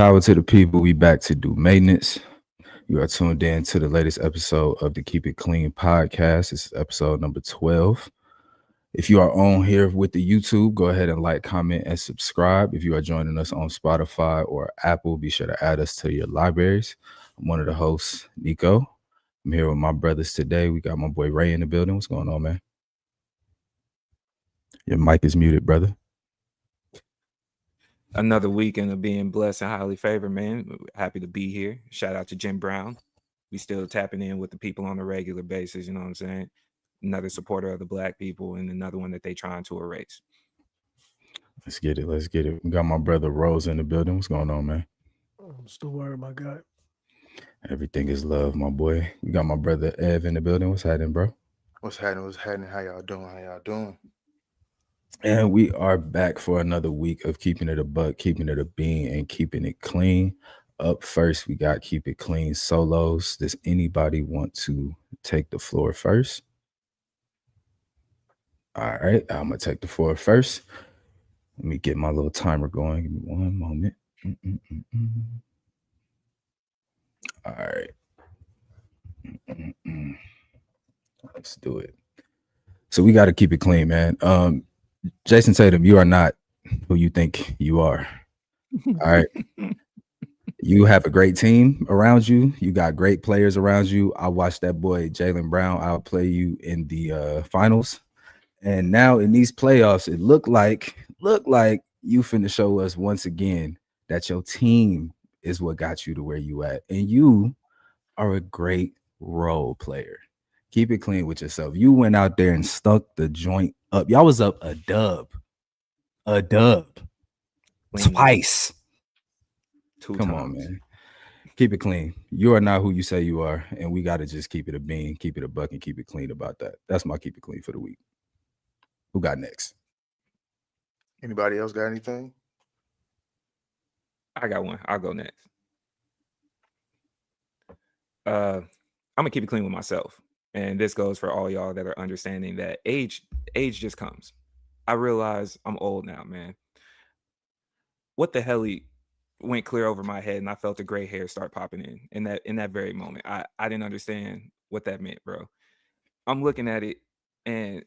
Power to the people. We back to do maintenance. You are tuned in to the latest episode of the Keep It Clean podcast. This is episode number 12. If you are on here with the YouTube, go ahead and like, comment, and subscribe. If you are joining us on Spotify or Apple, be sure to add us to your libraries. I'm one of the hosts, Nico. I'm here with my brothers today. We got my boy Ray in the building. What's going on, man? Your mic is muted, brother. Another weekend of being blessed and highly favored, man. Happy to be here. Shout out to Jim Brown. We still tapping in with the people on a regular basis, you know what I'm saying? Another supporter of the black people and another one that they trying to erase. Let's get it. Let's get it. We got my brother Rose in the building. What's going on, man? I'm still worried, my guy. Everything is love, my boy. We got my brother Ev in the building. What's happening, bro? What's happening? How y'all doing? And we are back for another week of keeping it a buck, keeping it a bean, and keeping it clean. Up first, we got Keep It Clean solos. Does anybody want to take the floor first? All right, I'm going to take the floor first. Let me get my little timer going. Give me one moment. All right. Let's do it. So we got to keep it clean, man. Jason Tatum, you are not who you think you are. All right. You have a great team around you. You got great players around you. I watched that boy Jaylen Brown outplay you in the finals. And now in these playoffs, it looked like you finna show us once again that your team is what got you to where you at. And you are a great role player. Keep it clean with yourself. You went out there and stuck the joint up. Y'all was up a dub. Twice. Come on, man. Keep it clean. You are not who you say you are, and we got to just keep it a bean, keep it a buck, and keep it clean about that. That's my keep it clean for the week. Who got next? Anybody else got anything? I got one. I'll go next. I'm gonna keep it clean with myself. And this goes for all y'all that are understanding that age just comes. I realize I'm old now, man. What the hell went clear over my head, and I felt the gray hair start popping in that very moment. I didn't understand what that meant, bro. I'm looking at it, and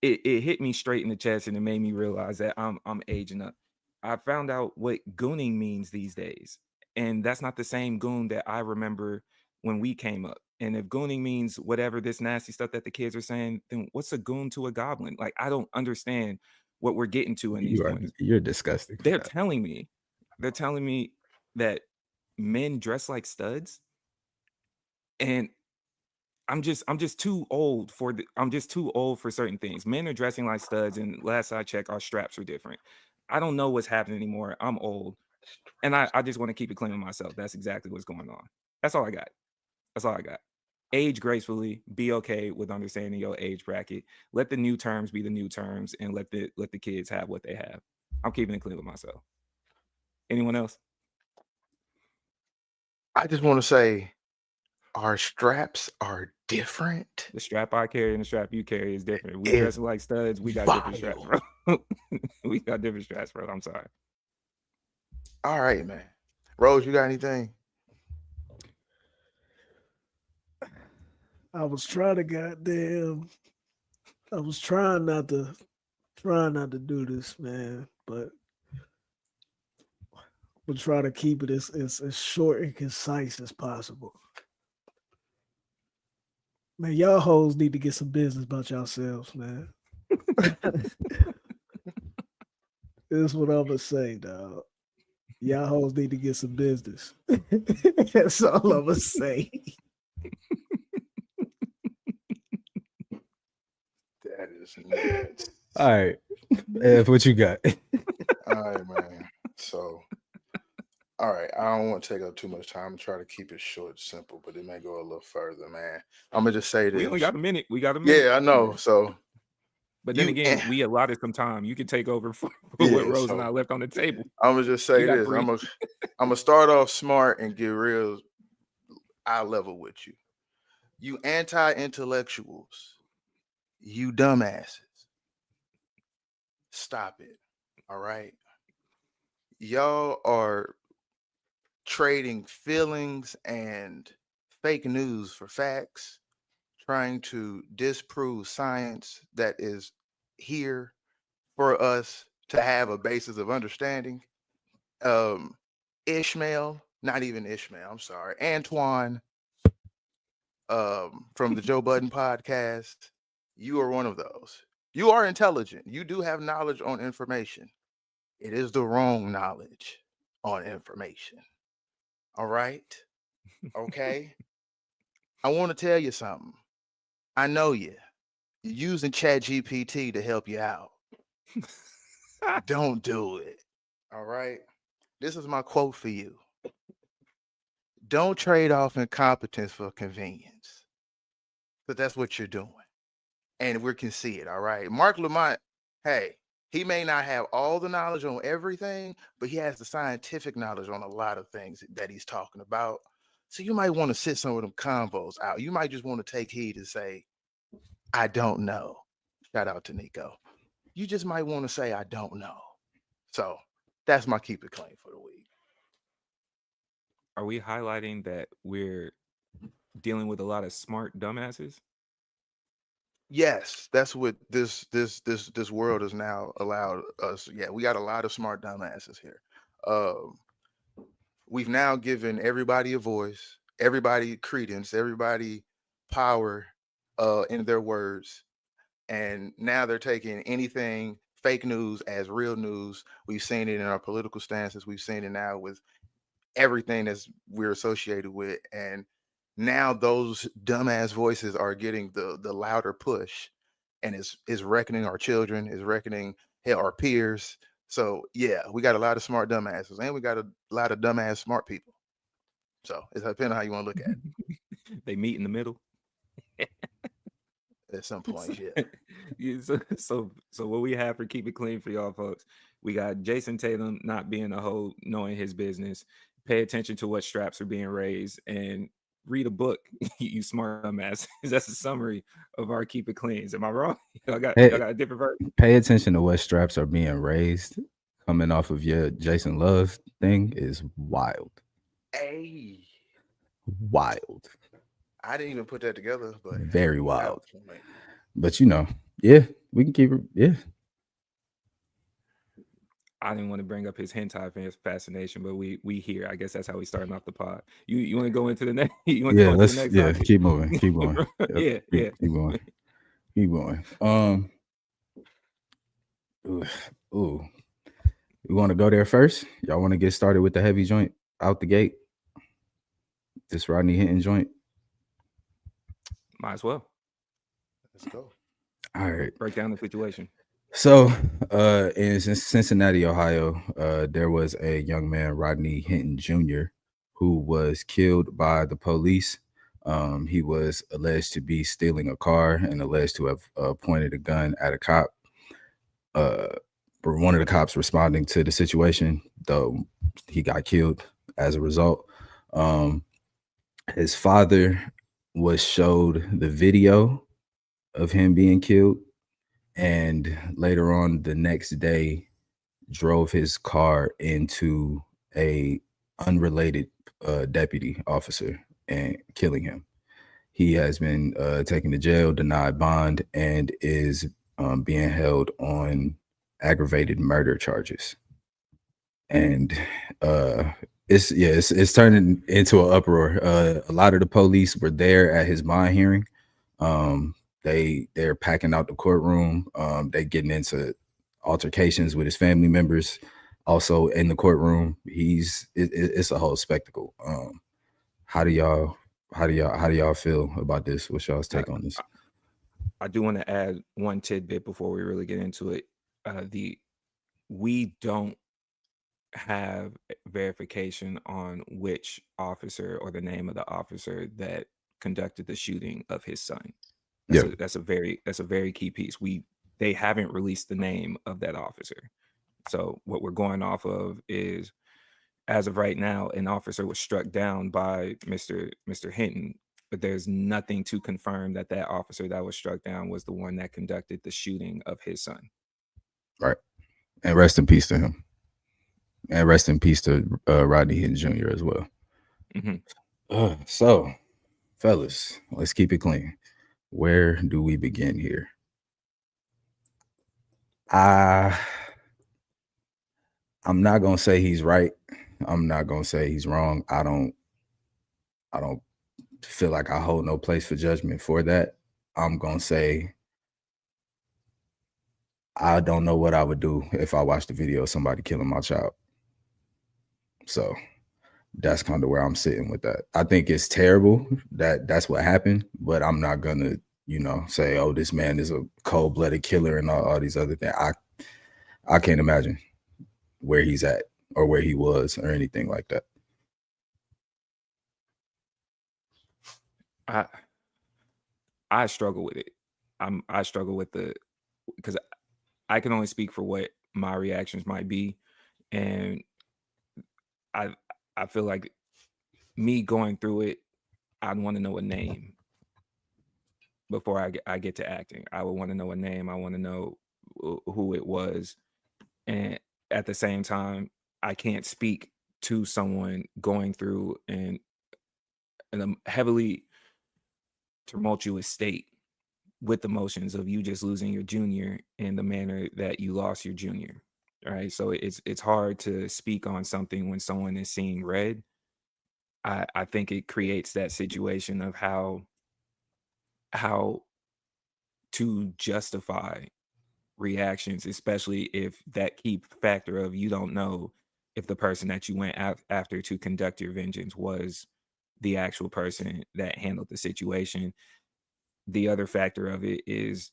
it hit me straight in the chest, and it made me realize that I'm aging up. I found out what gooning means these days, and that's not the same goon that I remember when we came up. And if gooning means whatever this nasty stuff that the kids are saying, then what's a goon to a goblin? Like, I don't understand what we're getting to in these points. You're disgusting. They're telling me that men dress like studs, and I'm just too old for certain things. Men are dressing like studs, and last I checked, our straps are different. I don't know what's happening anymore. I'm old, and I just want to keep it clean with myself. That's exactly what's going on. That's all I got. Age gracefully. Be okay with understanding your age bracket. Let the new terms be the new terms, and let the kids have what they have. I'm keeping it clean with myself. Anyone else? I just want to say our straps are different. The strap I carry and the strap you carry is different. We dressing like studs. We got different straps, bro. We got different straps, bro. I'm sorry. All right, man. Rose, you got anything? I was trying not to do this, man, but we'll try to keep it as short and concise as possible. Man, y'all hoes need to get some business about yourselves, man. This is what I'm gonna say, dog. Y'all hoes need to get some business. That's all I'm gonna say. That is nuts. All right. Ev, what you got? All right, man. So, all right. I don't want to take up too much time. I'm try to keep it short, simple, but it may go a little further, man. I'm gonna just say this. We only got a minute. Yeah, I know. So, but then again, we allotted some time. You can take over for what Rose and I left on the table. I'm gonna just say this. I'm gonna start off smart and get real eye level with you. You anti-intellectuals, you dumbasses. Stop it. All right. Y'all are trading feelings and fake news for facts, trying to disprove science that is here for us to have a basis of understanding. Ishmael, not even Ishmael, I'm sorry, Antoine, from the Joe Budden podcast, you are one of those. You are intelligent. You do have knowledge on information. It is the wrong knowledge on information. All right. Okay. I want to tell you something. I know you. You're using ChatGPT to help you out. Don't do it. All right. This is my quote for you. Don't trade off incompetence for convenience. But that's what you're doing. And we can see it. All right. Mark Lamont, hey, he may not have all the knowledge on everything, but he has the scientific knowledge on a lot of things that he's talking about. So you might want to sit some of them convos out. You might just want to take heed and say, I don't know. Shout out to Nico. You just might want to say, I don't know. So that's my keep it clean for the week. Are we highlighting that we're dealing with a lot of smart dumbasses? Yes, that's what this world has now allowed us. Yeah, we got a lot of smart dumbasses here. We've now given everybody a voice, everybody credence, everybody power in their words. And now they're taking anything fake news as real news. We've seen it in our political stances. We've seen it now with everything that's we're associated with. And now those dumbass voices are getting the louder push, and is reckoning our children, is reckoning our peers. So yeah, we got a lot of smart dumbasses, and we got a lot of dumbass smart people. So it's depending on how you want to look at it. They meet in the middle. At some point, yeah. Yeah, so what we have for keep it clean for y'all folks, we got Jason Tatum not being a hoe, knowing his business, pay attention to what straps are being raised, and read a book. You smart dumbass. That's a summary of our keep it cleans. Am I wrong? Y'all got a different version? Pay attention to what straps are being raised. Coming off of your Jason Love thing is wild. Hey, wild. I didn't even put that together, but very wild. But you know, yeah, we can keep it. Yeah. I didn't want to bring up his hentai fascination, but we here. I guess that's how we starting off the pod. You want to go into the next? You want to go into the next? Yeah, keep moving. Keep going. Yep, keep going. Keep going. Ooh. We want to go there first? Y'all want to get started with the heavy joint out the gate? This Rodney Hinton joint? Might as well. Let's go. All right. Break down the situation. So in Cincinnati, Ohio, there was a young man, Rodney Hinton Jr., who was killed by the police. He was alleged to be stealing a car and alleged to have pointed a gun at a cop. One of the cops responding to the situation, though he got killed as a result. His father was showed the video of him being killed, and later on the next day drove his car into a unrelated deputy officer and killing him. He has been taken to jail, denied bond, and is being held on aggravated murder charges. And it's turning into an uproar. A lot of the police were there at his bond hearing. They're packing out the courtroom. They're getting into altercations with his family members. Also in the courtroom, it's a whole spectacle. How do y'all feel about this? What's y'all's take on this? I do want to add one tidbit before we really get into it. We don't have verification on which officer or the name of the officer that conducted the shooting of his son. That's a very key piece. They haven't released the name of that officer. So what we're going off of is, as of right now, an officer was struck down by Mr. Hinton, but there's nothing to confirm that officer that was struck down was the one that conducted the shooting of his son. Right. And rest in peace to him. And rest in peace to Rodney Hinton Jr. as well. So, fellas, let's keep it clean. Where do we begin here? I'm not gonna say he's right. I'm not gonna say he's wrong. I don't feel like I hold no place for judgment for that. I'm gonna say I don't know what I would do if I watched the video of somebody killing my child. So that's kind of where I'm sitting with that. I think it's terrible that that's what happened, but I'm not gonna, say, oh, this man is a cold-blooded killer and all these other things. I can't imagine where he's at or where he was or anything like that. I struggle with it. I struggle with because I can only speak for what my reactions might be, and I feel like me going through it, I'd want to know a name before I get to acting. I would want to know a name. I want to know who it was, and at the same time, I can't speak to someone going through in a heavily tumultuous state with emotions of you just losing your junior in the manner that you lost your junior. Right. So it's hard to speak on something when someone is seeing red. I think it creates that situation of how to justify reactions, especially if that key factor of you don't know if the person that you went after to conduct your vengeance was the actual person that handled the situation. The other factor of it is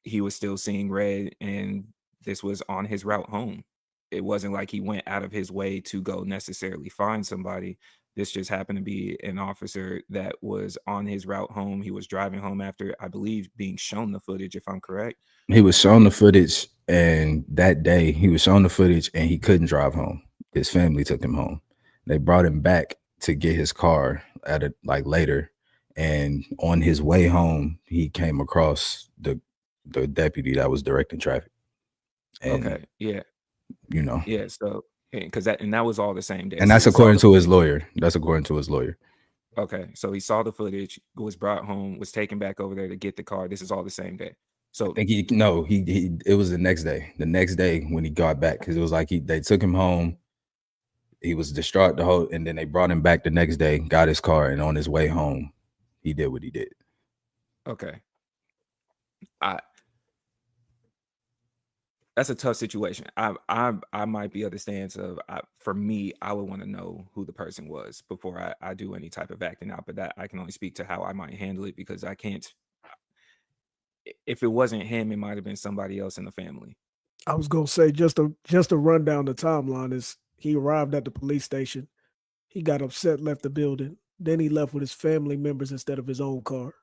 he was still seeing red, and this was on his route home. It wasn't like he went out of his way to go necessarily find somebody. This just happened to be an officer that was on his route home. He was driving home after, I believe, being shown the footage, if I'm correct. He was shown the footage, and that day he was shown the footage and he couldn't drive home. His family took him home. They brought him back to get his car later. And on his way home, he came across the deputy that was directing traffic. And, okay. Yeah. Yeah. So, because that was all the same day. And that's according to his lawyer. That's according to his lawyer. Okay. So he saw the footage, was brought home, was taken back over there to get the car. This is all the same day. So I think it was the next day. The next day when he got back, because it was like they took him home. He was distraught and then they brought him back the next day, got his car, and on his way home, he did what he did. Okay. That's a tough situation. I might be of the stance of, for me, I would want to know who the person was before I do any type of acting out. But that I can only speak to how I might handle it, because I can't. If it wasn't him, it might have been somebody else in the family. I was gonna say, just to run down the timeline, is he arrived at the police station, he got upset, left the building, then he left with his family members instead of his own car.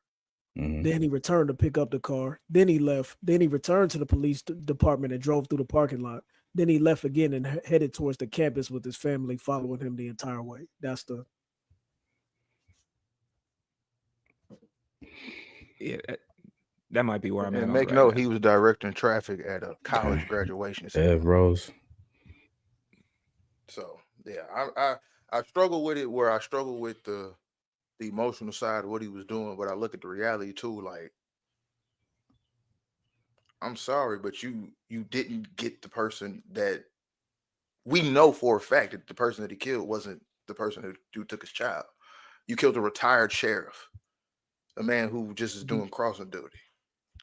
Mm-hmm. Then he returned to pick up the car. Then he left. Then he returned to the police department and drove through the parking lot. Then he left again and headed towards the campus with his family following him the entire way. That's the. Yeah, that might be where I'm at. Make note, he was directing traffic at a college graduation. Rose. So yeah, I struggle with it, where I struggle with the emotional side of what he was doing, but I look at the reality too. Like, I'm sorry, but you didn't get the person that we know for a fact that the person that he killed wasn't the person who took his child. You killed a retired sheriff, a man who just is doing crossing duty.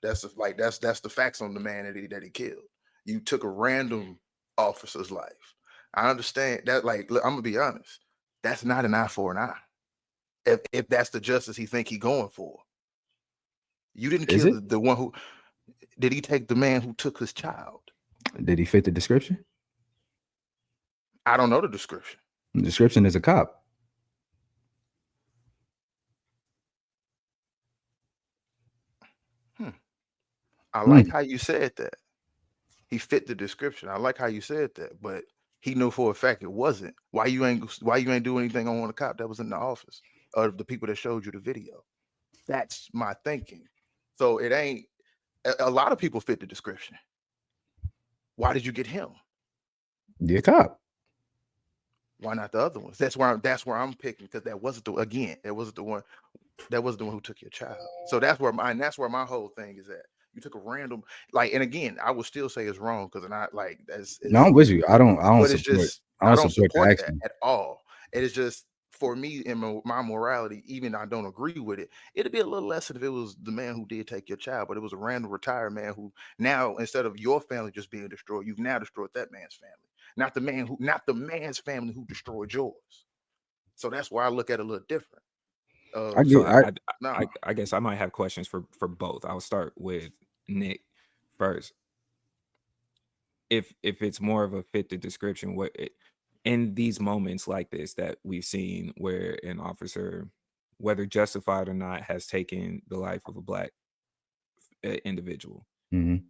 That's the facts on the man that he killed. You took a random officer's life. I understand that. Like, look, I'm gonna be honest. That's not an eye for an eye. If that's the justice he think he going for. You didn't kill the one who. Did he take the man who took his child? Did he fit the description? I don't know the description. The description is a cop. I like how you said that. He fit the description. I like how you said that, but he knew for a fact it wasn't. Why you ain't do anything on the cop that was in the office, or the people that showed you the video? That's my thinking. So it ain't. A lot of people fit the description. Why did you get him? The cop. Why not the other ones? That's where I'm picking, because that wasn't the one who took your child. So that's where my whole thing is at. You took a random, like, and again, I would still say it's wrong, because not like No, I'm with you. I don't but it's support. just I I don't don't support the support that action. at all. It is just, for me, in my morality, even I don't agree with it. It'd be a little less if it was the man who did take your child, but it was a random retired man who, now, instead of your family just being destroyed, you've now destroyed that man's family. Not the man's family who destroyed yours. So that's why I look at it a little different. I So get. No, I guess I might have questions for both. I'll start with Nick first. If it's more of a fit the description, in these moments like this that we've seen where an officer, whether justified or not, has taken the life of a black individual, Mhm.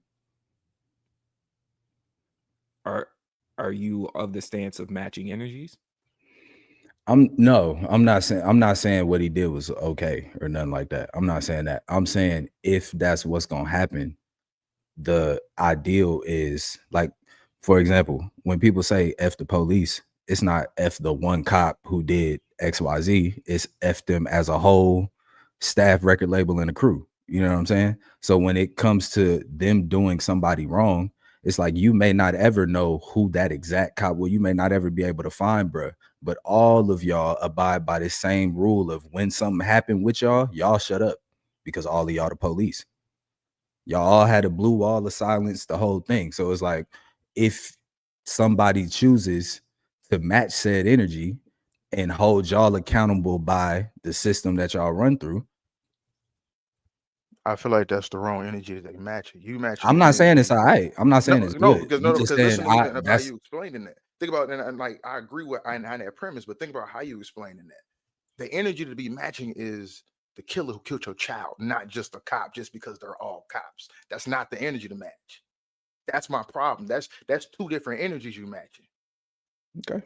are you of the stance of matching energies? I'm not saying what he did was okay or nothing like that. I'm not saying that. I'm saying if that's what's gonna happen, the ideal is, like, for example, when people say F the police, it's not F the one cop who did XYZ, it's F them as a whole, staff, record label, and a crew. You know what I'm saying? So when it comes to them doing somebody wrong, it's like you may not ever know who that exact cop, well, you may not ever be able to find, bruh. But all of y'all abide by the same rule of when something happened with y'all shut up, because all of y'all the police. Y'all all had a blue wall of silence, the whole thing. So it's like, if somebody chooses to match said energy and hold y'all accountable by the system that y'all run through, I feel like that's the wrong energy that they match it. You matching I'm the not saying energy. it's all right. I'm not No, saying it's no, good. because I'm just saying listen to me of how that's you explaining that. Think about it, and like I agree with on that premise, but think about how you explaining that. The energy to be matching is the killer who killed your child, not just a cop, just because they're all cops. That's not the energy to match. That's my problem. That's two different energies you matching. okay.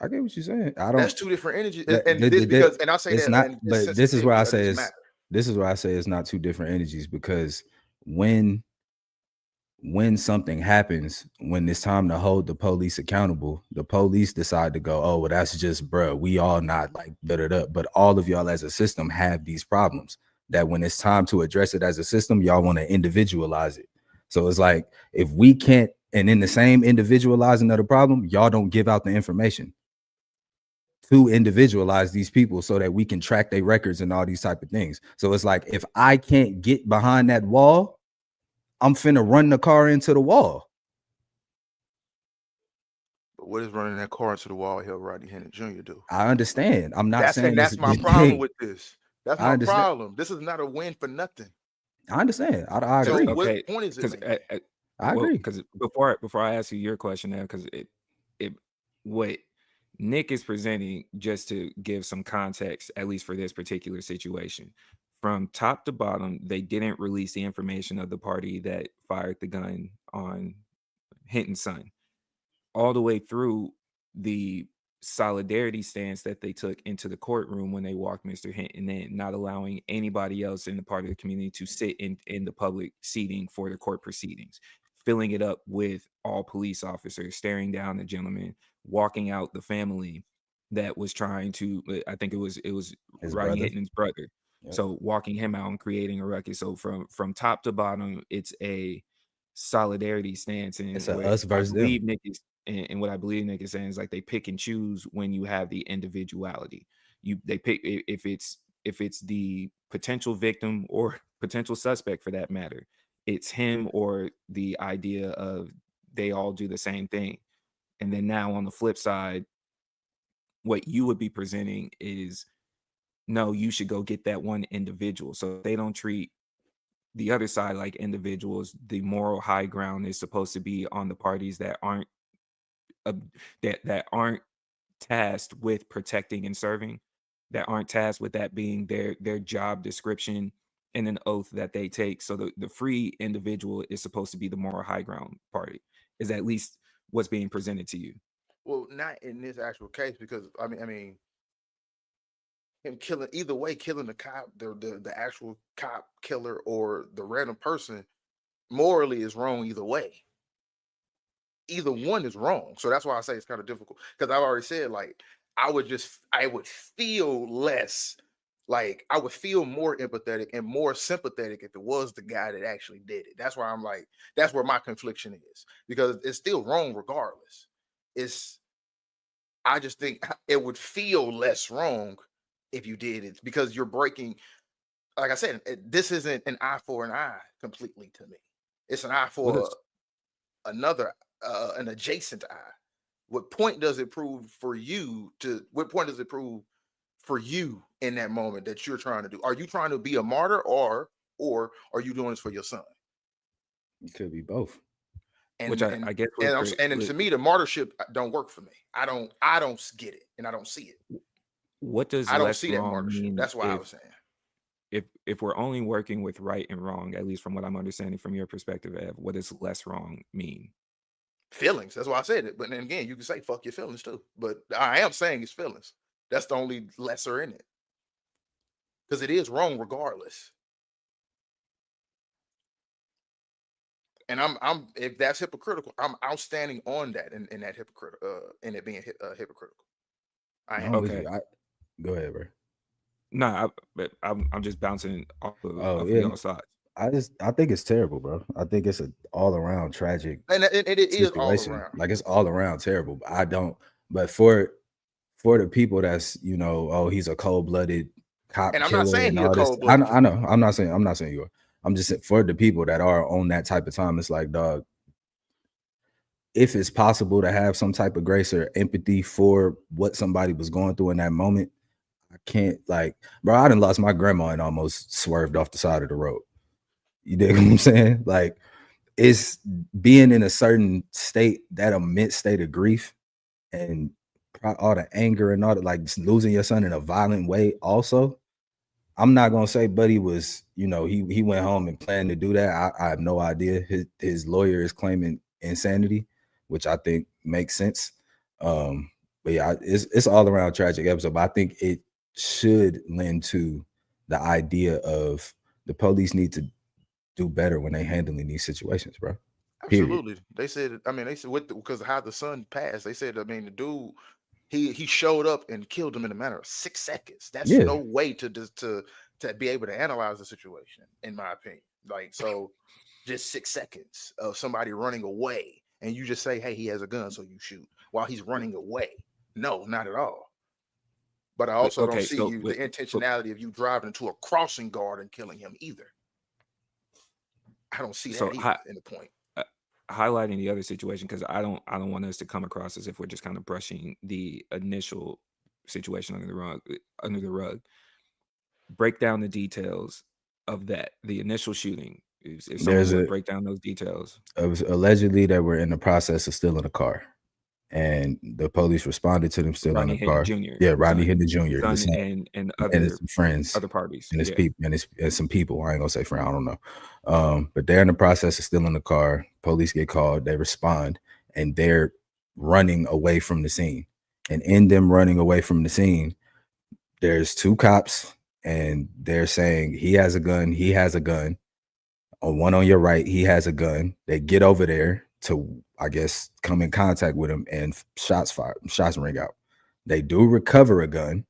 I get what you're saying. I That's don't two different energies, that, and that, this that, that- because, and I say it's that, not, and this but this is where sensitivity I of say this it's matter. not two different energies, because when something happens, when it's time to hold the police accountable, the police decide to go, oh, well, that's just, bro, we all not like da-da-da. But all of y'all as a system have these problems that when it's time to address it as a system, y'all want to individualize it. So it's like, if we can't, and in the same individualizing of the problem, y'all don't give out the information to individualize these people so that we can track their records and all these type of things. So it's like, if I can't get behind that wall, I'm finna run the car into the wall. But what is running that car into the wall help Rodney Hinton Jr. do? I understand. I'm not saying That's this my the problem thing. with this. That's I my understand. problem. This is not a win for nothing. I understand. I So agree. what Okay, point is it because making? I agree. because before I ask you your question now, because it what Nick is presenting, just to give some context, at least for this particular situation, from top to bottom, they didn't release the information of the party that fired the gun on Hinton's son. All the way through, the solidarity stance that they took into the courtroom when they walked Mr. Hinton in, not allowing anybody else in the part of the community to sit in the public seating for the court proceedings, filling it up with all police officers, staring down the gentleman, walking out the family that was trying to, I think it was His Rodney brother. Hinton's brother. Yep. So walking him out and creating a ruckus. So from top to bottom, it's a solidarity stance, and It's a where us I versus them. believe Nick is, and what I believe Nick is saying is, like, they pick and choose when you have the individuality. They pick if it's the potential victim or potential suspect for that matter. It's him or the idea of they all do the same thing. And then now on the flip side, what you would be presenting is, no, you should go get that one individual. So they don't treat the other side like individuals. The moral high ground is supposed to be on the parties that aren't that aren't tasked with protecting and serving, that aren't tasked with that being their job description and an oath that they take. So the free individual is supposed to be the moral high ground party, is at least what's being presented to you. Well, not in this actual case, because I mean, him killing, either way, killing the cop, the actual cop killer or the random person, morally is wrong either way. either one is wrong. So that's why I say it's kind of difficult, because I've already said, like, I would feel less, like, I would feel more empathetic and more sympathetic if it was the guy that actually did it. That's why I'm like, that's where my confliction is, because it's still wrong regardless. I just think it would feel less wrong if you did it, because you're breaking, like I said, this isn't an eye for an eye completely to me. It's an eye What for is another, an adjacent eye. What point does it prove for you what point does it prove for you in that moment that you're trying to do? Are you trying to be a martyr, or are you doing this for your son? It could be both. which And I guess what you're, and then to me, the martyrship don't work for me. I don't get it, and I don't see it. what does I don't less see that wrong martyrship. mean That's why I was saying. if we're only working with right and wrong, at least from what I'm understanding from your perspective, Ev, what does less wrong mean? Feelings. That's why I said it. But then again, you can say fuck your feelings too. But I am saying it's feelings. That's the only lesser in it, because it is wrong regardless. And I'm if that's hypocritical, I'm standing on that, in that in it being hypocritical. I am. I'm with Okay. you. Go ahead, bro. No, but I'm just bouncing off of Oh yeah, y'all's thoughts. I think it's terrible, bro. I think it's an all around tragic And it is all situation. around. Like it's all around terrible. But for the people that's, oh, he's a cold blooded cop And I'm not killer saying and he a all this. cold-blooded I know. I'm not saying you are. I'm just saying for the people that are on that type of time, it's like, dog, if it's possible to have some type of grace or empathy for what somebody was going through in that moment, I can't, like, bro, I done lost my grandma and almost swerved off the side of the road. You dig what I'm saying? Like, it's being in a certain state, that immense state of grief and all the anger and all that, like just losing your son in a violent way. Also, I'm not gonna say Buddy was, he went home and planned to do that. I have no idea. His lawyer is claiming insanity, which I think makes sense. But yeah, it's all around tragic episode. But I think it should lend to the idea of the police need to do better when they handling these situations, bro. Period. Absolutely. They said, because of how the son passed, they said, the dude, he showed up and killed him in a matter of 6 seconds. That's Yeah. no way to be able to analyze the situation, in my opinion. Like, so just 6 seconds of somebody running away, and you just say, hey, he has a gun, so you shoot while he's running away. No, not at all. But I also don't see the intentionality of you driving into a crossing guard and killing him either. I don't see that either in the point. Highlighting the other situation, because I don't want us to come across as if we're just kind of brushing the initial situation under the rug. Break down the details of the initial shooting. If someone would break down those details. Allegedly, they were in the process of stealing a car, and the police responded to them stealing a car. Yeah, Rodney Hinton Jr. And other his friends, other parties, and his people, and some people. I ain't gonna say friend. I don't know. But they're in the process of stealing the car. Police get called. They respond, and they're running away from the scene. And in them running away from the scene, there's 2 cops, and they're saying he has a gun. He has a gun. One on your right, he has a gun. They get over there to, I guess, come in contact with him, and shots ring out. They do recover a gun,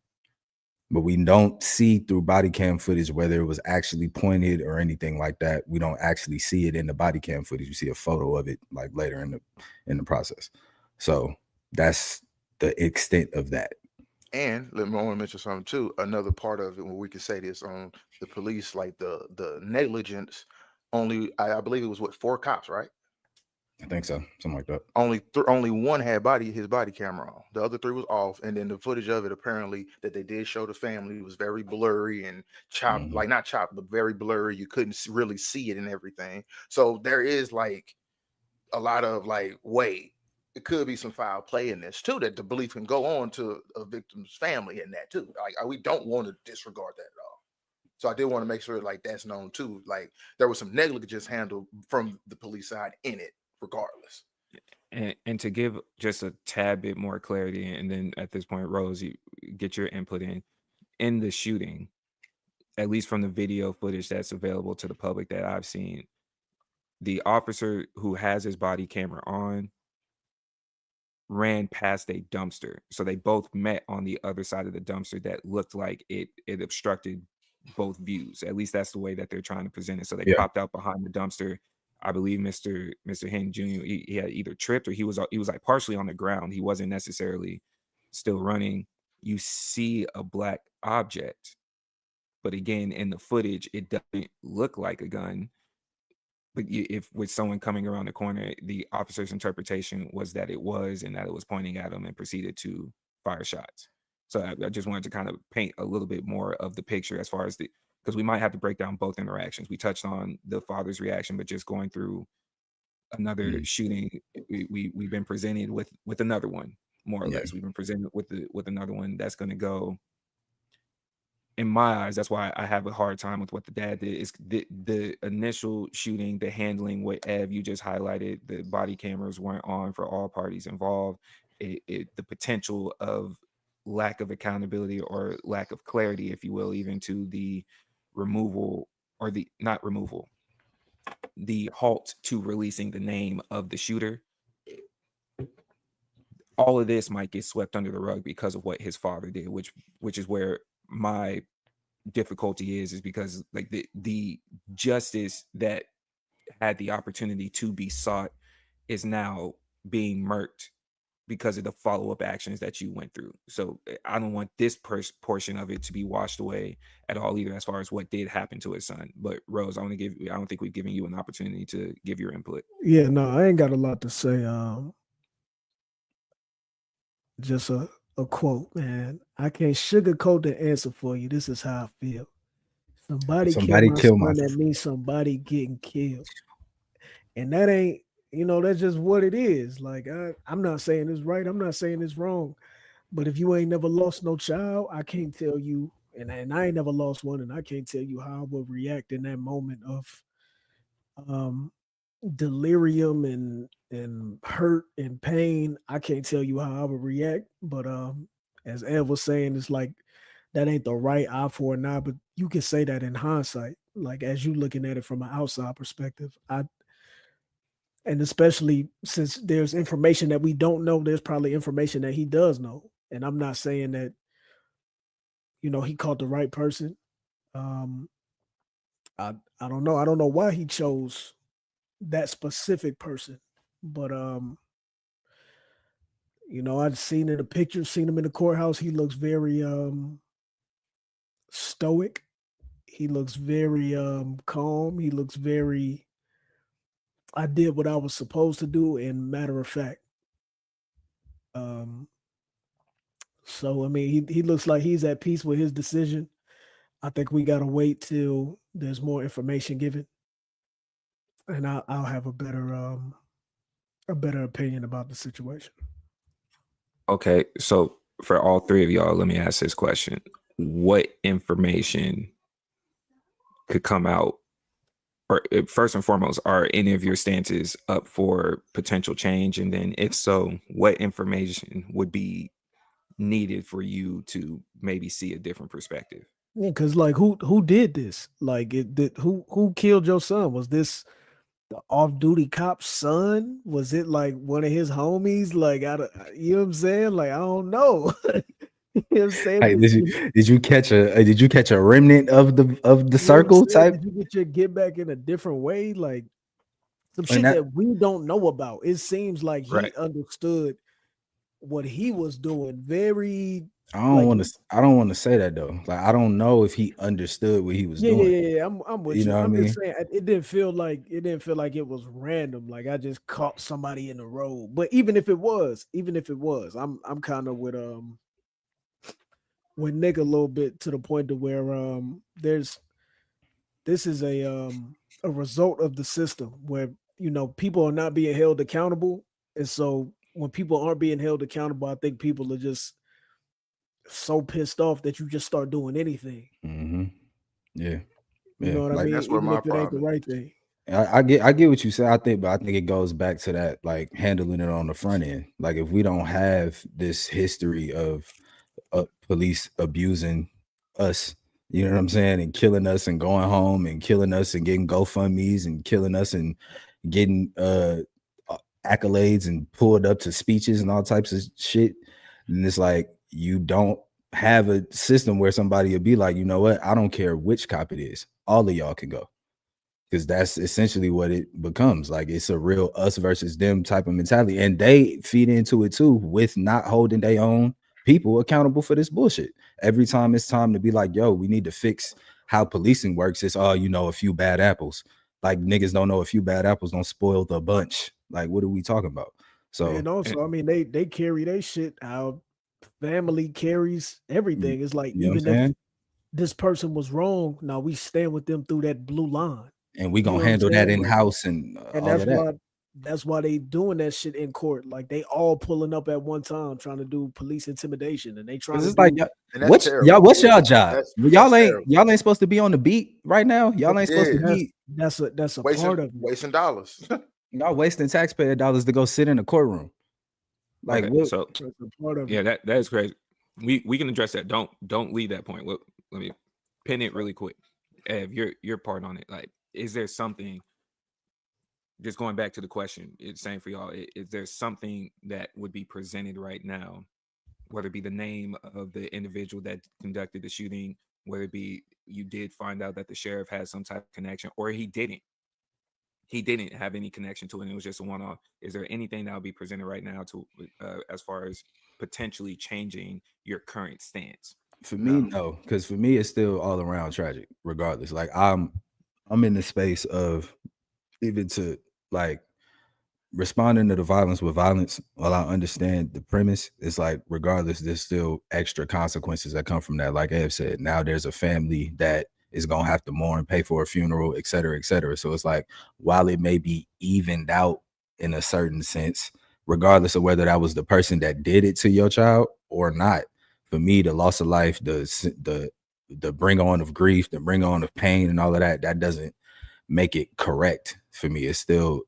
but we don't see through body cam footage whether it was actually pointed or anything like that. We don't actually see it in the body cam footage. You see a photo of it like later in the process. So that's the extent of that. And let me want to mention something too. Another part of it, where we could say this on the police, like the negligence. Only I believe it was 4 cops, right? I think so, something like that. Only one had his body camera on. The other 3 was off, and then the footage of it, apparently, that they did show the family, was very blurry and chopped, like not chopped, but very blurry. You couldn't really see it and everything. So there is like a lot of like, wait, it could be some foul play in this too, that the belief can go on to a victim's family in that too. Like, we don't want to disregard that at all. So I did want to make sure like that's known too. Like, there was some negligence handled from the police side in it, regardless. And to give just a tad bit more clarity, and then at this point, Rose, you get your input in the shooting, at least from the video footage that's available to the public that I've seen. The officer who has his body camera on ran past a dumpster. So they both met on the other side of the dumpster that looked like it obstructed both views. At least that's the way that they're trying to present it. So they Yeah. popped out behind the dumpster. I believe Mr. Hinton Jr. He had either tripped or he was like partially on the ground. He wasn't necessarily still running. You see a black object, but again, in the footage, it doesn't look like a gun. But if with someone coming around the corner, the officer's interpretation was that it was, and that it was pointing at him and proceeded to fire shots. So I just wanted to kind of paint a little bit more of the picture as far as because we might have to break down both interactions. We touched on the father's reaction, but just going through another shooting, we've been presented with another one, more or less. We've been presented with another one that's going to go. In my eyes, that's why I have a hard time with what the dad did. Is the initial shooting, the handling, what Ev you just highlighted, the body cameras weren't on for all parties involved. The potential of lack of accountability or lack of clarity, if you will, even to the removal or the not removal, the halt to releasing the name of the shooter. All of this might get swept under the rug because of what his father did, which is where my difficulty is because like the justice that had the opportunity to be sought is now being murked because of the follow-up actions that you went through. So I don't want this portion of it to be washed away at all either, as far as what did happen to his son. But Rose, I don't think we've given you an opportunity to give your input. Yeah, no, I ain't got a lot to say. Just a quote, man. I can't sugarcoat the answer for you. This is how I feel. Somebody kill my son, that means somebody getting killed. And that ain't, that's just what it is. Like, I'm not saying it's right. I'm not saying it's wrong. But if you ain't never lost no child, I can't tell you, and I ain't never lost one, and I can't tell you how I would react in that moment of delirium and hurt and pain. I can't tell you how I would react, but as Ev was saying, it's like that ain't the right eye for an eye, but you can say that in hindsight, like as you looking at it from an outside perspective. And especially since there's information that we don't know, there's probably information that he does know, and I'm not saying that he caught the right person. I don't know. I don't know why he chose that specific person, but I've seen in the pictures, seen him in the courthouse. He looks very stoic. He looks very calm. He looks very, I did what I was supposed to do, and matter of fact. So I mean, he looks like he's at peace with his decision. I think we gotta wait till there's more information given, and I'll have a better opinion about the situation. Okay, so for all three of y'all, let me ask this question: what information could come out, or first and foremost, are any of your stances up for potential change? And then, if so, what information would be needed for you to maybe see a different perspective? Yeah, because like who did this? Like who killed your son? Was this the off-duty cop's son? Was it like one of his homies? Like you know what I'm saying? Like I don't know. You know what I'm saying? Like, did you catch a remnant of the circle type? Did you get your get back in a different way? Like some shit that we don't know about. It seems like he understood what he was doing very. I don't want to say that though. Like I don't know if he understood what he was doing. Yeah. I'm with you. I'm just saying it didn't feel like it was random. Like I just caught somebody in the road. But even if it was, I'm kind of with Nick a little bit, to the point to where this is a result of the system where people are not being held accountable, and so when people aren't being held accountable, I think people are just so pissed off that you just start doing anything. Mm-hmm. Yeah. You know what I mean? That's where my problem. It ain't the right thing. I get what you say. I think it goes back to that, like handling it on the front end. Like if we don't have this history of police abusing us, you know what I'm saying, and killing us and going home and killing us and getting GoFundMe's and killing us and getting accolades and pulled up to speeches and all types of shit. And it's like, you don't have a system where somebody will be like, you know what? I don't care which cop it is. All of y'all can go. Because that's essentially what it becomes. Like, it's a real us versus them type of mentality. And they feed into it too with not holding their own people accountable for this bullshit. Every time it's time to be like, yo, we need to fix how policing works. It's a few bad apples. Like, niggas don't know a few bad apples don't spoil the bunch. Like, what are we talking about? So, And also, I mean, they carry their shit how family carries everything. It's like, you know what even I'm if saying? this person was wrong, now we stand with them through that blue line. And we You know gonna what I'm handle that saying? in Like, house and and all of that. that's why they doing that shit in court. Like, they all pulling up at one time trying to do police intimidation, and they trying Because to it's like, do. And that's terrible. what's y'all job? That's Y'all ain't terrible. supposed to be on the beat right now. Y'all ain't supposed to Yeah. be. That's a part of it. Wasting dollars. Y'all wasting taxpayer dollars to go sit in a courtroom. Like, Okay, what? so That's a part of yeah, it. that is crazy. We can address that. Don't leave that point. Let me pin it really quick. Ev, your part on it. Like, is there something? Just going back to the question, it's saying for y'all, is there something that would be presented right now, whether it be the name of the individual that conducted the shooting, whether it be you did find out that the sheriff had some type of connection, or he didn't have any connection to it, and it was just a one-off. Is there anything that would be presented right now to as far as potentially changing your current stance? For me, no, because for me, it's still all around tragic, regardless. Like, I'm in the space of even to like responding to the violence with violence. While I understand the premise, it's like, regardless, there's still extra consequences that come from that. Like Ev said, now there's a family that is gonna have to mourn, pay for a funeral, et cetera, et cetera. So it's like, while it may be evened out in a certain sense, regardless of whether that was the person that did it to your child or not, for me, the loss of life, the bring on of grief, the bring on of pain, and all of that, that doesn't make it correct for me. It's still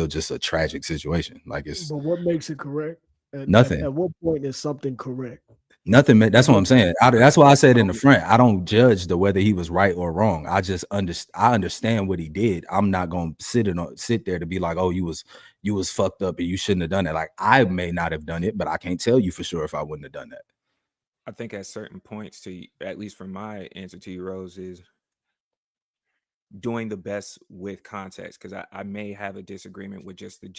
just a tragic situation. Like, it's But what makes it correct? nothing. At what point is something correct? Nothing. That's what I'm saying. That's why I said in the Okay. front, I don't judge whether he was right or wrong. I just I understand what he did. I'm not gonna sit there to be like, oh, you was fucked up and you shouldn't have done it. Like, I may not have done it, but I can't tell you for sure if I wouldn't have done that. I think at certain points, at least for my answer to you, Rose, is doing the best with context, because I may have a disagreement with just the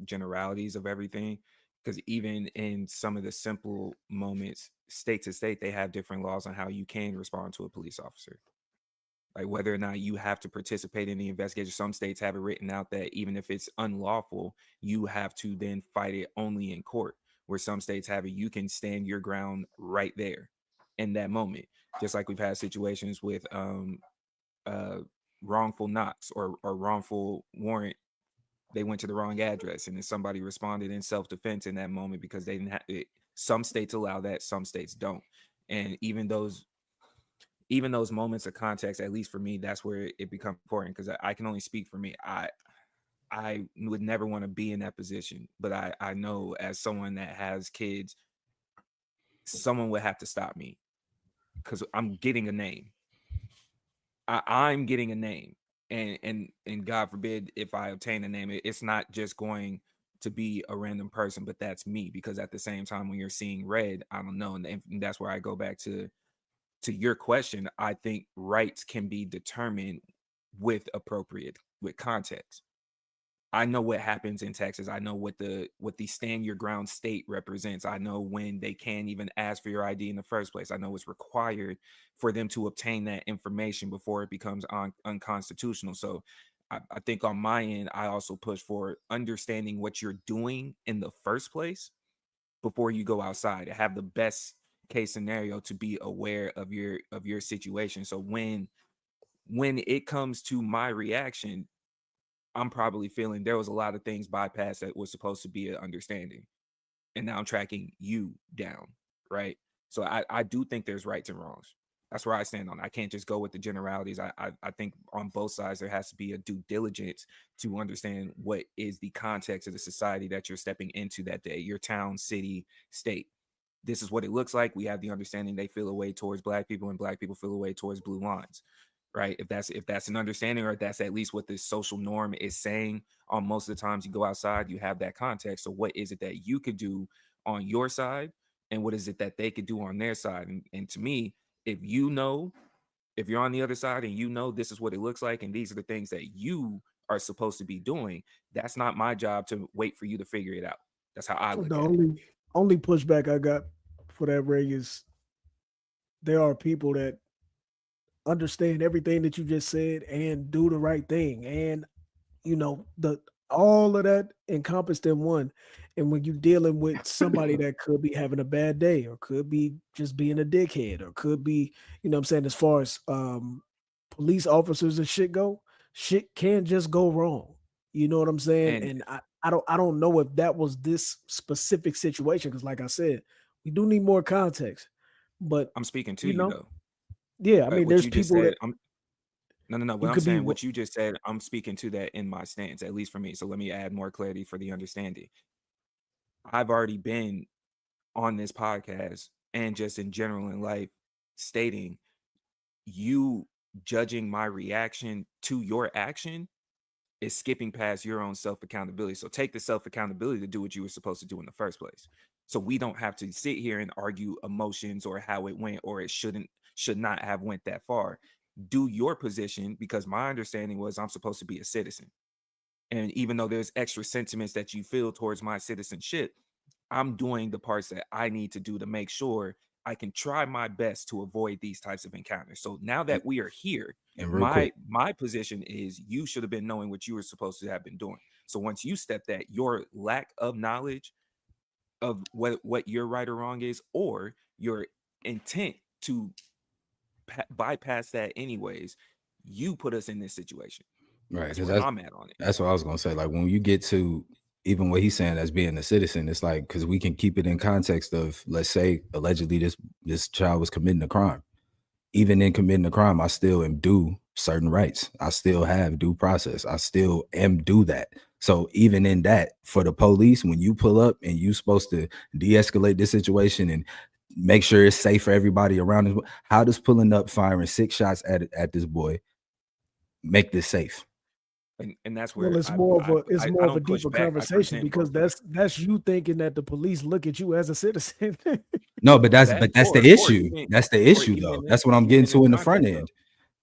generalities of everything, because even in some of the simple moments, state to state, they have different laws on how you can respond to a police officer, like whether or not you have to participate in the investigation. Some states have it written out that even if it's unlawful, you have to then fight it only in court, where some states have it you can stand your ground right there in that moment, just like we've had situations with wrongful knocks or wrongful warrant. They went to the wrong address, and then somebody responded in self-defense in that moment because they didn't have it. Some states allow that, some states don't. And even those moments of context, at least for me, that's where it becomes important, because I can only speak for me. I would never want to be in that position, but I know, as someone that has kids, someone would have to stop me, because I'm getting a name. I'm getting a name, and God forbid if I obtain a name, it's not just going to be a random person, but that's me. Because at the same time, when you're seeing red, I don't know, and that's where I go back to your question. I think rights can be determined with context. I know what happens in Texas. I know what the stand your ground state represents. I know when they can't even ask for your ID in the first place. I know it's required for them to obtain that information before it becomes unconstitutional. So I think on my end, I also push for understanding what you're doing in the first place before you go outside, to have the best case scenario, to be aware of your situation. So when it comes to my reaction, I'm probably feeling there was a lot of things bypassed that was supposed to be an understanding. And now I'm tracking you down, right? So I do think there's rights and wrongs. That's where I stand on. I can't just go with the generalities. I think on both sides there has to be a due diligence to understand what is the context of the society that you're stepping into that day, your town, city, state. This is what it looks like. We have the understanding they feel a way towards black people, and black people feel a way towards blue lines. right? If that's an understanding, or if that's at least what the social norm is saying. On most of the times you go outside, you have that context. So what is it that you could do on your side, and what is it that they could do on their side? And to me, if if you're on the other side and this is what it looks like and these are the things that you are supposed to be doing, that's not my job to wait for you to figure it out. That's how I look The at it. only pushback I got for that, Ray, is there are people that understand everything that you just said and do the right thing, and the all of that encompassed in one. And when you're dealing with somebody that could be having a bad day, or could be just being a dickhead, or could be, what I'm saying, as far as police officers and shit can just go wrong. You know what I'm saying? And And I don't know if that was this specific situation, because like I said, we do need more context. But I'm speaking to you you know, though. yeah, I mean, What there's you just people said, that no. you What I'm could be saying, what you just said, I'm speaking to that in my stance, at least for me. So let me add more clarity for the understanding. I've already been on this podcast and just in general in life stating, you judging my reaction to your action is skipping past your own self accountability. So take the self accountability to do what you were supposed to do in the first place. So we don't have to sit here and argue emotions or how it went, or it should not have went that far. Do your position, because my understanding was I'm supposed to be a citizen. And even though there's extra sentiments that you feel towards my citizenship, I'm doing the parts that I need to do to make sure I can try my best to avoid these types of encounters. So now that we are here, And real quick, my position is you should have been knowing what you were supposed to have been doing. So once you step that, your lack of knowledge of what your right or wrong is, or your intent to bypass that anyways, you put us in this situation. right? That's Because where I'm at on it. that's what I was gonna say. Like when you get to even what he's saying as being a citizen, it's like, because we can keep it in context of, let's say allegedly this child was committing a crime. Even in committing a crime, I still am due certain rights. I still have due process. I still am due that. So even in that, for the police, when you pull up and you supposed to de-escalate this situation and make sure it's safe for everybody around us, how does pulling up, firing 6 shots at this boy make this safe? And that's Well, where it's more of I a don't push deeper back. I conversation, present because both ways. that's you thinking that the police look at you as a citizen. No, but that's That the or issue. even That's the or issue even though. in this That's what I'm getting even in to in the front context though. end.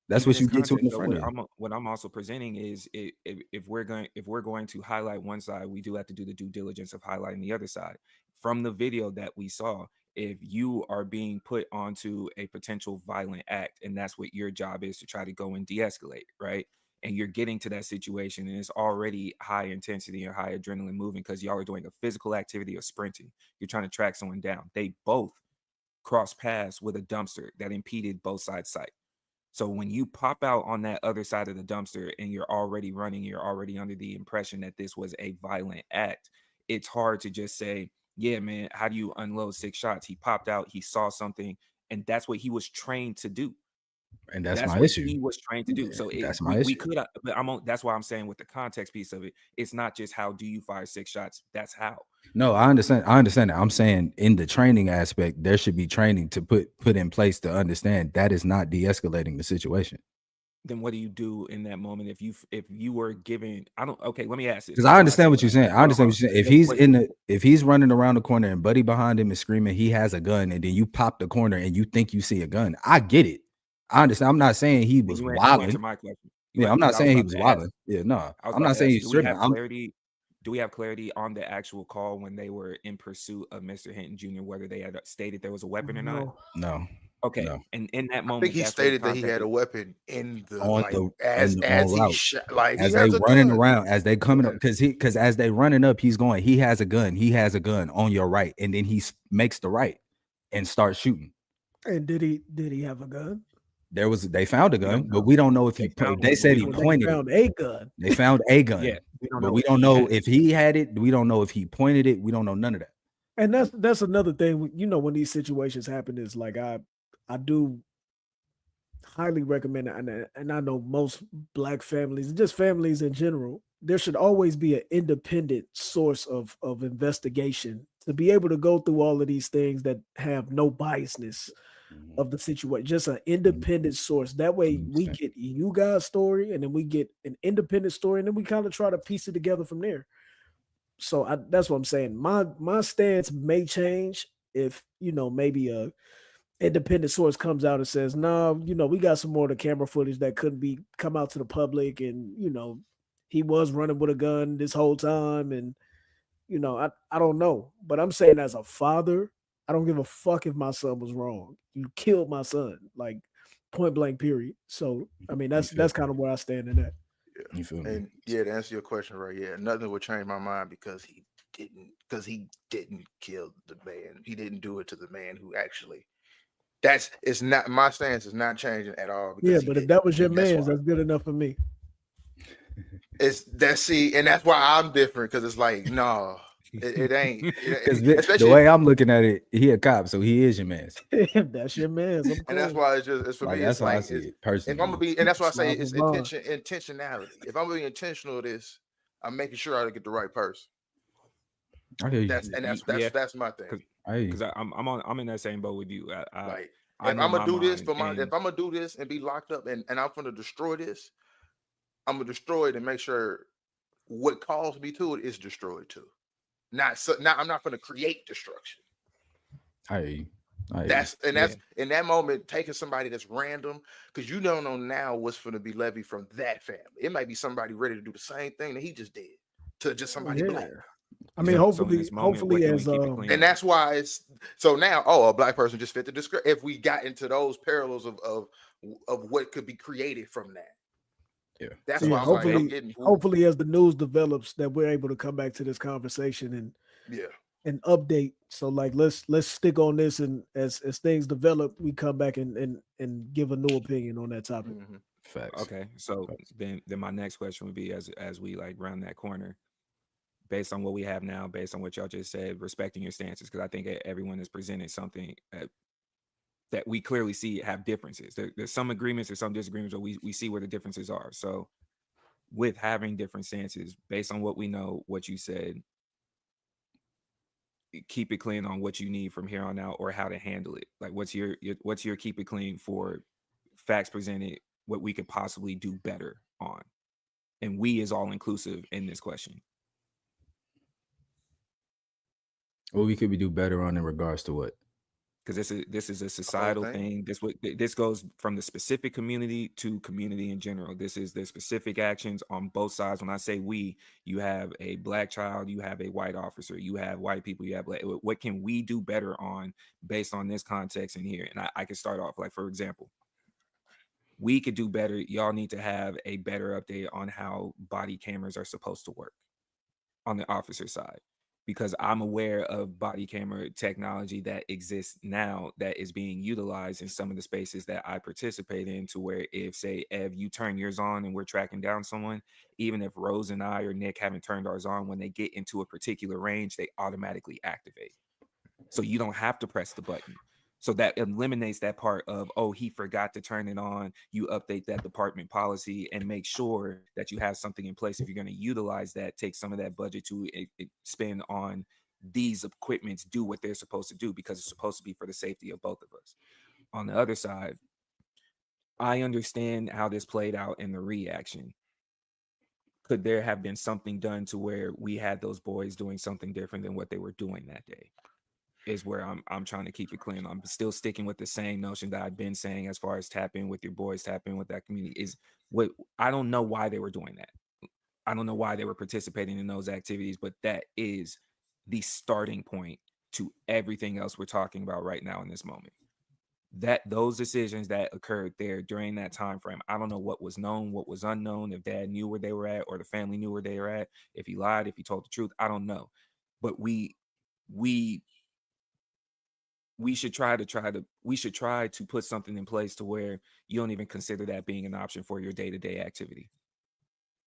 That's Even what in you get to in context the though, front end. what I'm also presenting is, if we're going to highlight one side, we do have to do the due diligence of highlighting the other side. From the video that we saw, if you are being put onto a potential violent act, and that's what your job is, to try to go and de-escalate, right? And you're getting to that situation and it's already high intensity or high adrenaline moving because y'all are doing a physical activity of sprinting. You're trying to track someone down. They both crossed paths with a dumpster that impeded both sides' sight. So when you pop out on that other side of the dumpster and you're already running, you're already under the impression that this was a violent act. It's hard to just say, yeah, man, how do you unload 6 shots? He popped out, he saw something, and that's what he was trained to do. And that's That's my what issue. he was trained to do. Yeah, So that's my we issue. could, but that's why I'm saying with the context piece of it, it's not just how do you fire 6 shots. That's how. No, I understand. I understand that. I'm saying in the training aspect, there should be training to put in place to understand that is not de-escalating the situation. Then what do you do in that moment if you were given? I don't. Okay, let me ask this. Because I Before understand say what you're saying. I hold on, understand hold what you're saying. on. If he's running around the corner and buddy behind him is screaming he has a gun, and then you pop the corner and you think you see a gun, I get it. I understand. I'm not saying he was You answer wilding. my question. Yeah, I'm Because not I was saying he about was to ask. wilding. Yeah, no, I was I'm about not to saying ask. he's tripping. Do we have clarity on the actual call when they were in pursuit of Mr. Hinton Jr., whether they had stated there was a weapon or not? No. Okay. No. And in that I think moment, he that's where the stated that he context had a is. weapon in the On like the as he route. shot, like he As they has a running gun. around, as they coming Yeah. up, because as they running up, he's going, he has a gun on your right, and then he makes the right and starts shooting. And did he have a gun? They found a We gun, don't but know. we don't know if They he found they one, but said we he don't Well, know. they pointed it. found a gun. They found a gun. Yeah, we don't But know we if don't he know had it. if he had it. We don't know if he pointed it. We don't know none of that. And that's another thing. When these situations happen, is like I do highly recommend it, and I know most Black families, just families in general, there should always be an independent source of investigation to be able to go through all of these things that have no biasness. of the situation, just an independent source. That way we 100%. get you guys' story, and then we get an independent story, and then we kind of try to piece it together from there. So that's what I'm saying. My stance may change if maybe a independent source comes out and says, no, we got some more of the camera footage that couldn't be come out to the public, and he was running with a gun this whole time, and I don't know. But I'm saying as a father, I don't give a fuck if my son was wrong. You killed my son, like point blank, period. So I mean that's kind of where I stand in that. You feel me? And yeah, to answer your question, right? Yeah, nothing would change my mind because he didn't kill the man. He didn't do it to the man who actually. It's not my stance is not changing at all. Yeah, Because but if that was your that's man's, why. that's good enough for me. And that's why I'm different, because it's like, no, it ain't. Because the way I'm looking at it, he a cop, so he is your man. If that's your man's, I'm cool. And that's why it's for Like, me. that's It's how I like see it personally. if I'm gonna be, and that's why I say It's it's not intentionality. If I'm being intentional with this, I'm making sure I get the right person. I hear you. That's my thing. Because I'm in that same boat with you. Like if I I'm know gonna my do this mind, if I'm gonna do this and be locked up and I'm gonna destroy this, I'm gonna destroy it and make sure what calls me to it is destroyed too. I'm not gonna create destruction. I hear you. That's in that moment taking somebody that's random, because you don't know now what's going to be levied from that family. It might be somebody ready to do the same thing that he just did to just somebody black. I mean, hopefully, as and that's why it's so now. Oh, a black person just fit the description. If we got into those parallels of what could be created from that, yeah, that's why. Hopefully, hopefully, as the news develops, that we're able to come back to this conversation and update. So, like, let's stick on this, and as things develop, we come back and give a new opinion on that topic. Mm-hmm. Facts. Okay, so then my next question would be, as we like round that corner, based on what we have now, based on what y'all just said, respecting your stances, because I think everyone is presenting something that we clearly see have differences. There's some agreements, there's some disagreements, but we see where the differences are. So with having different stances, based on what we know, what you said, keep it clean on what you need from here on out, or how to handle it. Like, what's your keep it clean for facts presented, what we could possibly do better on? And we is all inclusive in this question. What we could do better on in regards to what? Because this is a societal thing. This goes from the specific community to community in general. This is the specific actions on both sides. When I say we, you have a black child, you have a white officer, you have white people, you have black. What can we do better on based on this context in here? And I could start off, like, for example, we could do better. Y'all need to have a better update on how body cameras are supposed to work on the officer side. Because I'm aware of body camera technology that exists now that is being utilized in some of the spaces that I participate in, to where if, say, Ev, you turn yours on and we're tracking down someone, even if Rose and I or Nick haven't turned ours on, when they get into a particular range, they automatically activate. So you don't have to press the button. So that eliminates that part of, oh, he forgot to turn it on. You update that department policy and make sure that you have something in place. If you're going to utilize that, take some of that budget to spend on these equipments, do what they're supposed to do, because it's supposed to be for the safety of both of us. On the other side, I understand how this played out in the reaction. Could there have been something done to where we had those boys doing something different than what they were doing that day? Is where I'm trying to keep it clean. I'm still sticking with the same notion that I've been saying, as far as tap in with your boys, tap in with that community. Is what I don't know why they were doing that. I don't know why they were participating in those activities, but that is the starting point to everything else we're talking about right now in this moment. That those decisions that occurred there during that time frame, I don't know what was known, what was unknown, if dad knew where they were at or the family knew where they were at, if he lied, if he told the truth, I don't know. But we should try to put something in place to where you don't even consider that being an option for your day-to-day activity,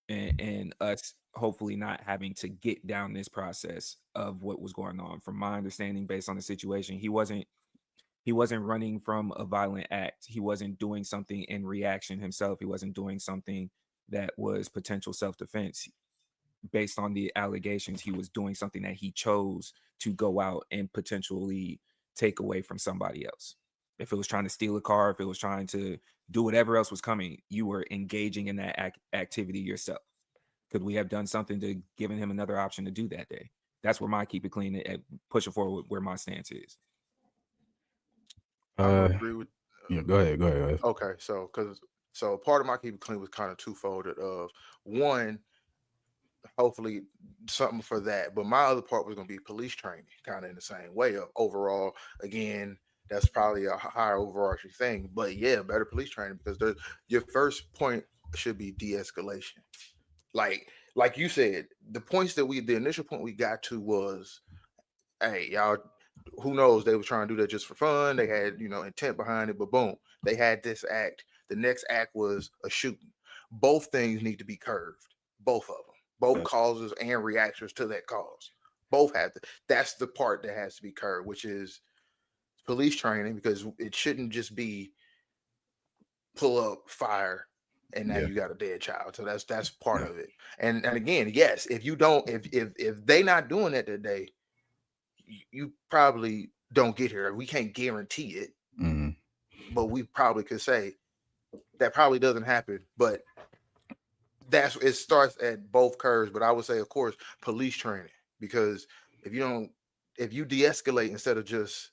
and us hopefully not having to get down this process of what was going on. From my understanding, based on the situation, he wasn't running from a violent act. He wasn't doing something in reaction himself. He wasn't doing something that was potential self-defense. Based on the allegations, he was doing something that he chose to go out and potentially take away from somebody else. If it was trying to steal a car, if it was trying to do whatever else was coming, you were engaging in that activity yourself. Could we have done something to giving him another option to do that day? That's where my keep it clean at pushing forward where my stance is. I would agree with. Yeah, go ahead. Okay, so part of my keep it clean was kind of twofolded. Of one, hopefully something for that, but my other part was going to be police training, kind of in the same way. Of overall, again, that's probably a higher overarching thing. But yeah, better police training, because your first point should be de-escalation. Like you said, the initial point we got to was, hey, y'all, who knows, they were trying to do that just for fun. They had, intent behind it, but boom, they had this act. The next act was a shooting. Both things need to be curved. Both of them, both causes and reactions to that cause. Both have to. That's the part that has to be curved, which is police training, because it shouldn't just be pull up, fire, and now you got a dead child. So that's part of it. And again, yes, if they not doing that today, you probably don't get here. We can't guarantee it, but we probably could say that probably doesn't happen. But it starts at both curves. But I would say, of course, police training, because if you de-escalate instead of just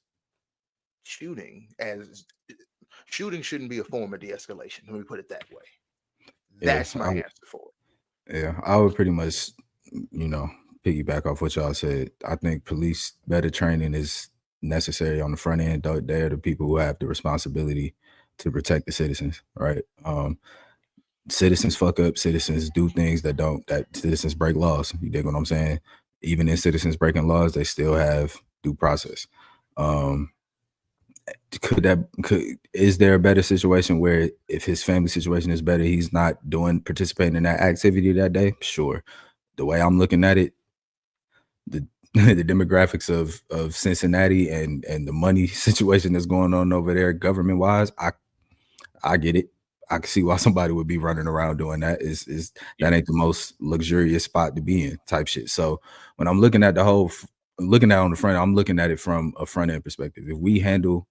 shooting shouldn't be a form of de-escalation. Let me put it that way. That's my answer for it. Yeah, I would pretty much, piggyback off what y'all said. I think police better training is necessary on the front end. They're the people who have the responsibility to protect the citizens, right? Citizens fuck up. Citizens do things that citizens break laws. You dig what I'm saying? Even in citizens breaking laws, they still have due process. Is there a better situation where if his family situation is better, he's not participating in that activity that day? Sure. The way I'm looking at it, the demographics of Cincinnati and the money situation that's going on over there government wise, I get it. I can see why somebody would be running around doing that. That ain't the most luxurious spot to be in, type shit. So when I'm looking at on the front, I'm looking at it from a front end perspective. If we handle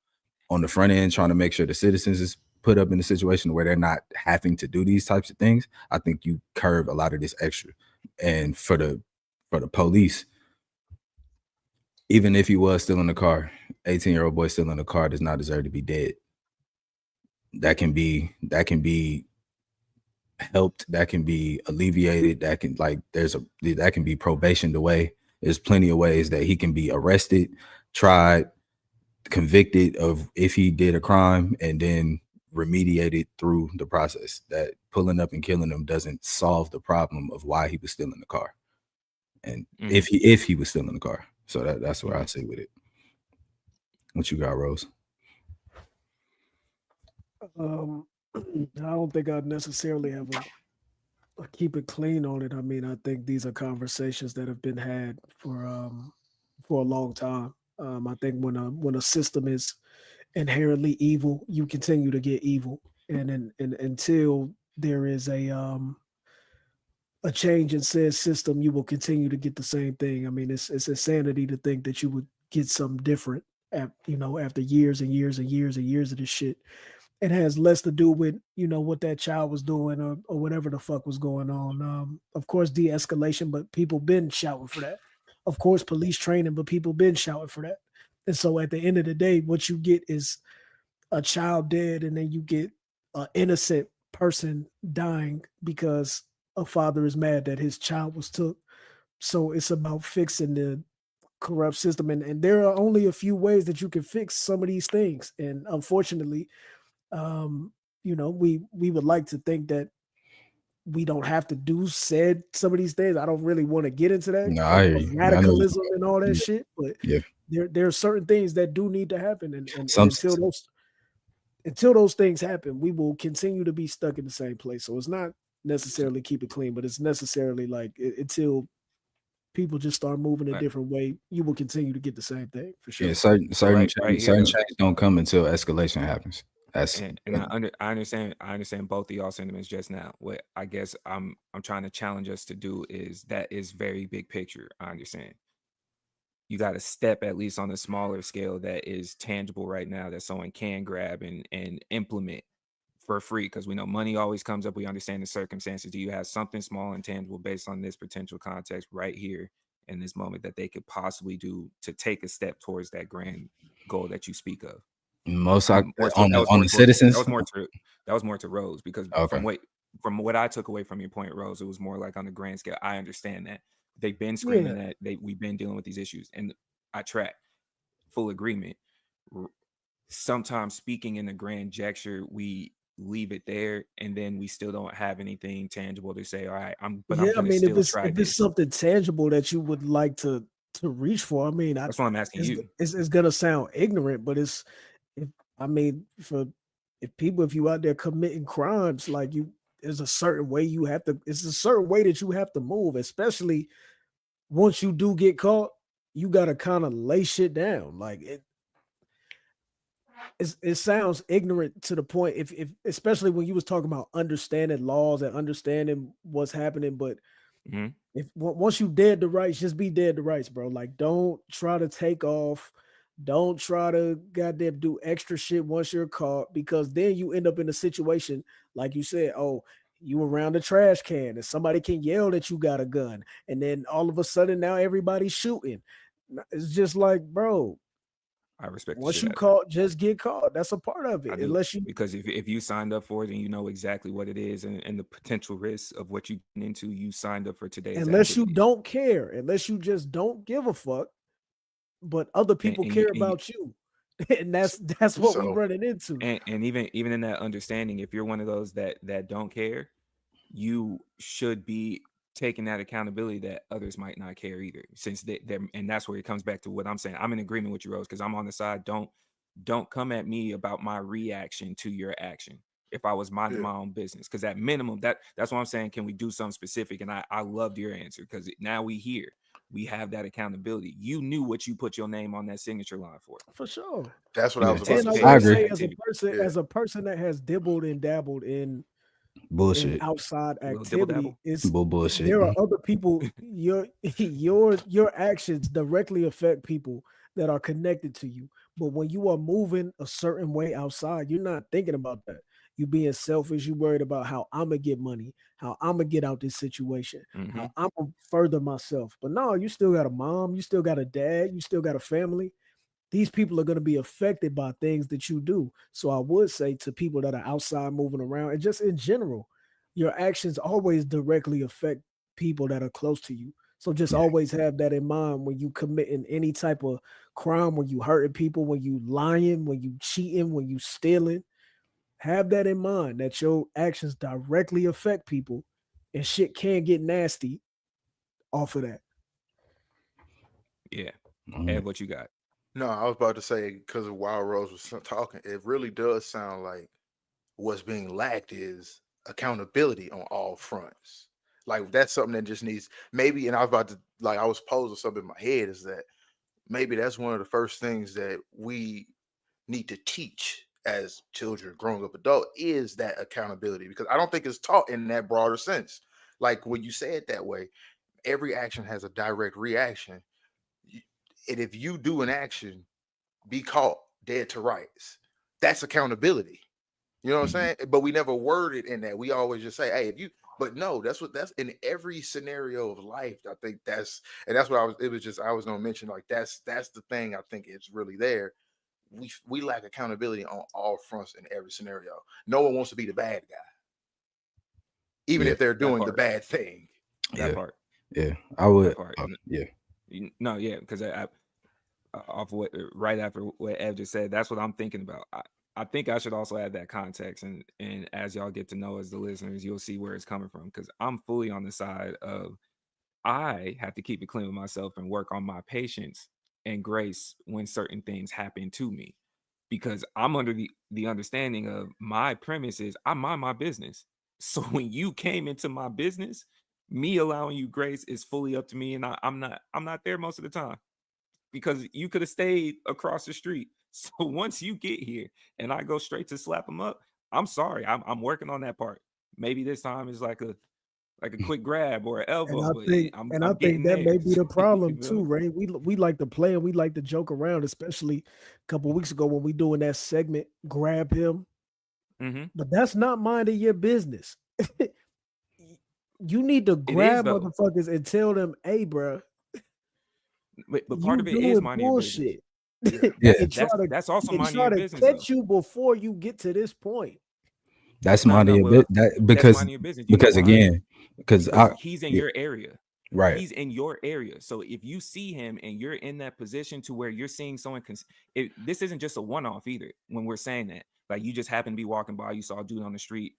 on the front end trying to make sure the citizens is put up in a situation where they're not having to do these types of things, I think you curve a lot of this extra. And for the police, even if he was still in the car, 18-year-old boy still in the car does not deserve to be dead. That can be helped, that can be alleviated, that can be probationed away. There's plenty of ways that he can be arrested, tried, convicted of if he did a crime, and then remediated through the process. That pulling up and killing him doesn't solve the problem of why he was still in the car, and if he was still in the car. So that's where I say with it. What you got, Rose? I don't think I'd necessarily have a keep it clean on it. I mean, I think these are conversations that have been had for a long time. I think when a system is inherently evil, you continue to get evil, and until there is a change in said system, you will continue to get the same thing. I mean, it's insanity to think that you would get something different after years and years and years and years of this shit. It has less to do with what that child was doing or whatever the fuck was going on. Of course, de-escalation, but people been shouting for that. Of course, police training, but people been shouting for that. And so at the end of the day, what you get is a child dead, and then you get an innocent person dying because a father is mad that his child was took. So it's about fixing the corrupt system, and there are only a few ways that you can fix some of these things. And unfortunately, we would like to think that we don't have to do some of these things. I don't really want to get into that of radicalism and all that shit, but there are certain things that do need to happen, and until those things happen, we will continue to be stuck in the same place. So it's not necessarily keep it clean, but it's necessarily like until people just start moving a different way, you will continue to get the same thing for sure. Yeah, certain change don't come until escalation happens. I understand both of y'all sentiments just now. What I guess I'm trying to challenge us to do is very big picture. I understand. you got to step at least on a smaller scale that is tangible right now, that someone can grab and implement for free, because we know money always comes up. We understand the circumstances. Do you have something small and tangible based on this potential context right here in this moment that they could possibly do to take a step towards that grand goal that you speak of? Most More so, on that was the more citizens. to Rose, because Okay. from what I took away from your point, Rose, it was more like on the grand scale. I understand that they've been Yeah. screaming that we've been dealing with these issues, and I track full agreement. Sometimes speaking in the grand gesture, we leave it there, and then we still don't have anything tangible to say. All right, I'm Yeah, I gonna mean, still try if it's this. something tangible that you would like to reach for, I mean, That's why I'm asking you. it's gonna sound ignorant, but if I mean, if you out there committing crimes, like there's a certain way you have to. It's a certain way that you have to move, especially once you do get caught. You gotta kind of lay shit down. Like it sounds ignorant to the point, if especially when you was talking about understanding laws and understanding what's happening, but Mhm. if once you dead to rights, just be dead to rights, bro. Like, don't try to take off. Don't try to goddamn do extra shit once you're caught, because then you end up in a situation like you said. Oh, you around the trash can, and somebody can yell that you got a gun, and then all of a sudden now everybody's shooting. It's just like, bro, I respect the once shit you out of that. caught, just get caught. That's a part of I it. do, Unless you because if you signed up for it and you know exactly what it is and the potential risks of what you get into, you signed up for today's unless you activities. don't care, unless you just don't give a fuck, but other people And you care about you. And that's what we So running into. and even in that understanding, if you're one of those that don't care, you should be taking that accountability that others might not care either, since they're, and that's where it comes back to what I'm saying. I'm in agreement with you, Rose, because I'm on the side. Don't come at me about my reaction to your action if I was minding yeah, my own business, because at minimum, that's what I'm saying. Can we do something specific? And I loved your answer, because now we have that accountability. You knew what you put your name on that signature line for. Sure. that's what I Yeah, was about And to I Participate I will in say. that agree. say, activity. Yeah, as a person that has dibbled and dabbled in Bullshit. outside A little dibble activity, dabble. Bullshit. there are other people. Your actions directly affect people that are connected to you. But when you are moving a certain way outside, you're not thinking about that. You being selfish. You worried about how I'm gonna get money, how I'm gonna get out this situation, Mm-hmm. how I'm gonna further myself. But no, you still got a mom, you still got a dad, you still got a family. These people are going to be affected by things that you do. So I would say to people that are outside moving around, and just in general, your actions always directly affect people that are close to you. So just Yeah. always have that in mind when you committing any type of crime, when you hurting people, when you lying, when you cheating, when you stealing. Have that in mind, that your actions directly affect people, and shit can get nasty off of that. Yeah. Mm. Ed, what you got? no, I was about to say, because while Rose was talking, it really does sound like what's being lacked is accountability on all fronts. Like that's something that just needs maybe. And I was about to like I was posing something in my head is that maybe that's one of the first things that we need to teach as children, growing up adult, is that accountability, because I don't think it's taught in that broader sense. Like when you say it that way, every action has a direct reaction. Y- And if you do an action, be caught dead to rights. That's accountability. You know what I'm Mhm. saying? But we never word it in that. We always just say, hey, if you, but no, that's in every scenario of life. I think and that's what it was just, I was going to mention, like, that's the thing I think it's really there. We lack accountability on all fronts in every scenario. No one wants to be the bad guy, even Yeah. if they're That doing the part. bad thing. That Yeah. part. Yeah. I would. That part. Yeah. No, yeah, because off what right after what Ev just said, that's what I'm thinking about. I think I should also add that context, and as y'all get to know as the listeners, you'll see where it's coming from. Because I'm fully on the side of I have to keep it clean with myself and work on my patience and grace when certain things happen to me, because I'm under the understanding of my premise is I mind my business. So when you came into my business, me allowing you grace is fully up to me, and I'm not there most of the time, because you could have stayed across the street. So once you get here and I go straight to slap them up, I'm sorry. I'm working on that part. Maybe this time is like like a quick grab or an And elbow. I But think, I'm and I getting think that may there. be the You problem feel too, me? Ray. We like to play and we like to joke around, especially a couple weeks ago when we doing that segment, grab him. Mhm. But that's not minding your business. You need to It is grab though. motherfuckers and tell them, "Hey, bro, But part you of it is doing minding your business. bullshit," Yeah. Yeah, and try to That's also and minding try your to business though. catch you before you get to this point. that's No, no, money a well, bit that that's because minding your business. You know why? again, because Because I he's in yeah, your area. right. He's in your area. So if you see him and you're in that position to where you're seeing someone, this isn't just a one-off either. When we're saying that, like you just happen to be walking by, you saw a dude on the street.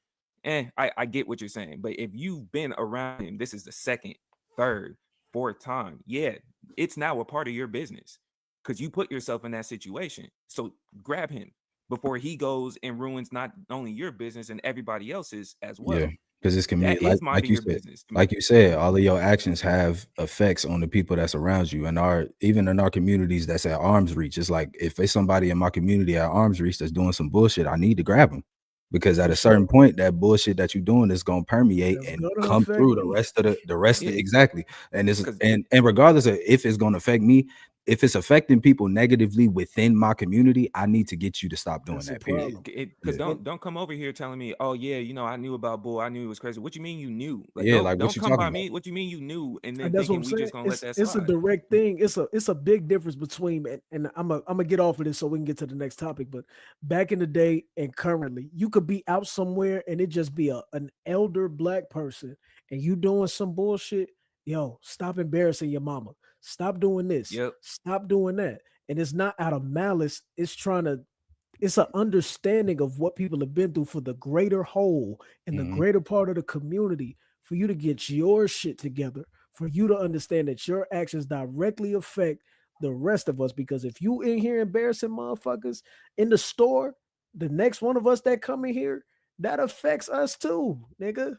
I get what you're saying. But if you've been around him, this is the second, third, fourth time. Yeah, it's now a part of your business because you put yourself in that situation. So grab him before he goes and ruins not only your business and everybody else's as Yeah, well. because it's That community, is minding your business to like me. you said, all of your actions have effects on the people that's around you, and even in our communities that's at arm's reach. It's like if it's somebody in my community at arm's reach that's doing some bullshit, I need to grab them because at For a certain sure. point, that bullshit that you're doing is gonna permeate That's and gonna come affect through the me. rest of Yeah, exactly. And it's because and regardless of if it's gonna affect me, if it's affecting people negatively within my community, I need to get you to stop doing That's a that. Period. problem. because Yeah, And don't come over here telling me, oh yeah, I knew about bull. I knew it was crazy. What you mean you knew? Like yeah. Like what don't you come talking by about? me. What you mean you knew? And then And that's what I'm thinking we saying. just gonna let that It's a slide. direct thing. It's a big difference between and I'm gonna get off of this so we can get to the next topic. But back in the day and currently, you could be out somewhere and it just be an elder black person and you doing some bullshit. Yo, stop embarrassing your mama. Stop doing this. Yep. Stop doing that. And it's not out of malice. It's an understanding of what people have been through for the greater whole and the Mhm. greater part of the community for you to get your shit together, for you to understand that your actions directly affect the rest of us. Because if you in here embarrassing motherfuckers in the store, the next one of us that come in here, that affects us too, nigga.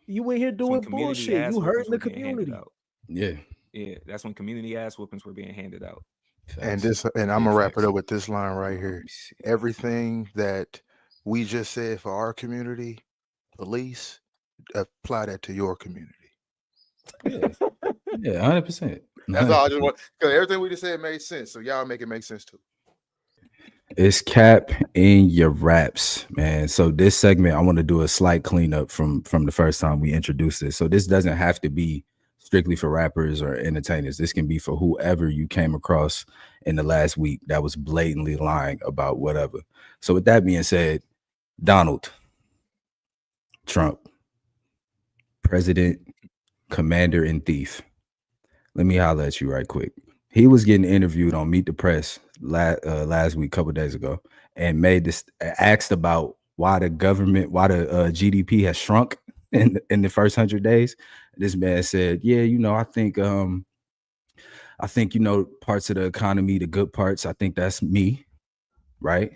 You in here That's when doing community bullshit. ass You whoopings hurting were the being handed community. out. Yeah, Yeah, that's when community ass whoopings were being handed out. And facts. this, and I'm Big gonna wrap it facts. up with this line right Let here. me see. Everything that we just said for our community, police, apply that to your community. Yeah, yeah, 100%. That's all I just 100%. want, because everything we just said made sense. So y'all make it make sense too. It's cap in your raps, man. So this segment, I want to do a slight cleanup from the first time we introduced this. So this doesn't have to be strictly for rappers or entertainers. This can be for whoever you came across in the last week that was blatantly lying about whatever. So with that being said, Donald Trump, president, commander, and thief. Let me holler at you right quick. He was getting interviewed on Meet the Press last week, couple days ago, and made this asked about why the government, why the GDP has shrunk in the first 100 days. This man said, "Yeah, I think parts of the economy, the good parts, I think that's me, right?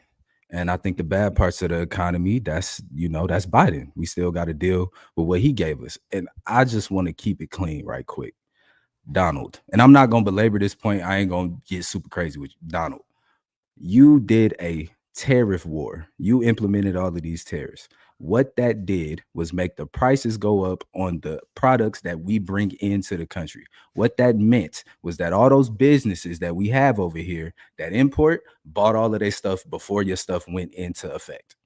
And I think the bad parts of the economy, that's Biden. We still got to deal with what he gave us." And I just want to keep it clean, right quick. Donald, and I'm not gonna belabor this point. I ain't gonna get super crazy with you. Donald, you did a tariff war. You implemented all of these tariffs. What that did was make the prices go up on the products that we bring into the country. What that meant was that all those businesses that we have over here that import bought all of their stuff before your stuff went into effect.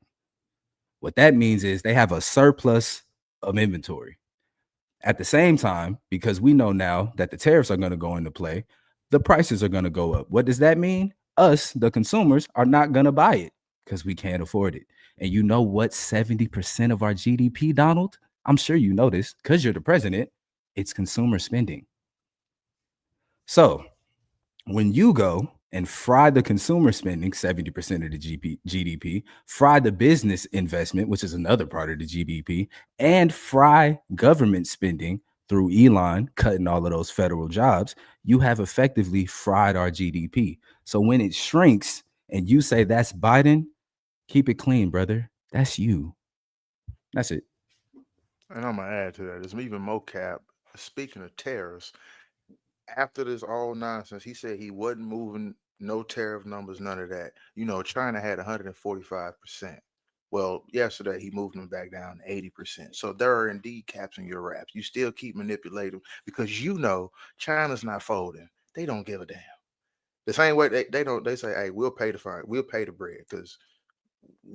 What that means is they have a surplus of inventory. At the same time, because we know now that the tariffs are going to go into play, the prices are going to go up. What does that mean? Us, the consumers, are not going to buy it because we can't afford it. And you know what? 70% of our GDP, Donald, I'm sure you know this because you're the president, it's consumer spending. So when you go and fry the consumer spending, 70% of the GDP, fry the business investment, which is another part of the GDP, and fry government spending through Elon cutting all of those federal jobs, you have effectively fried our GDP. So when it shrinks and you say that's Biden, keep it clean, brother. That's you. That's it. And I'm gonna add to that. There's even more cap. Speaking of tariffs, after this all nonsense, he said he wasn't moving no tariff numbers, none of that. China had 145%. Well, yesterday he moved them back down to 80%. So there are indeed caps in your raps. You still keep manipulating because you know China's not folding. They don't give a damn. The same way they don't, they say, hey, we'll pay the fine, we'll pay the bread because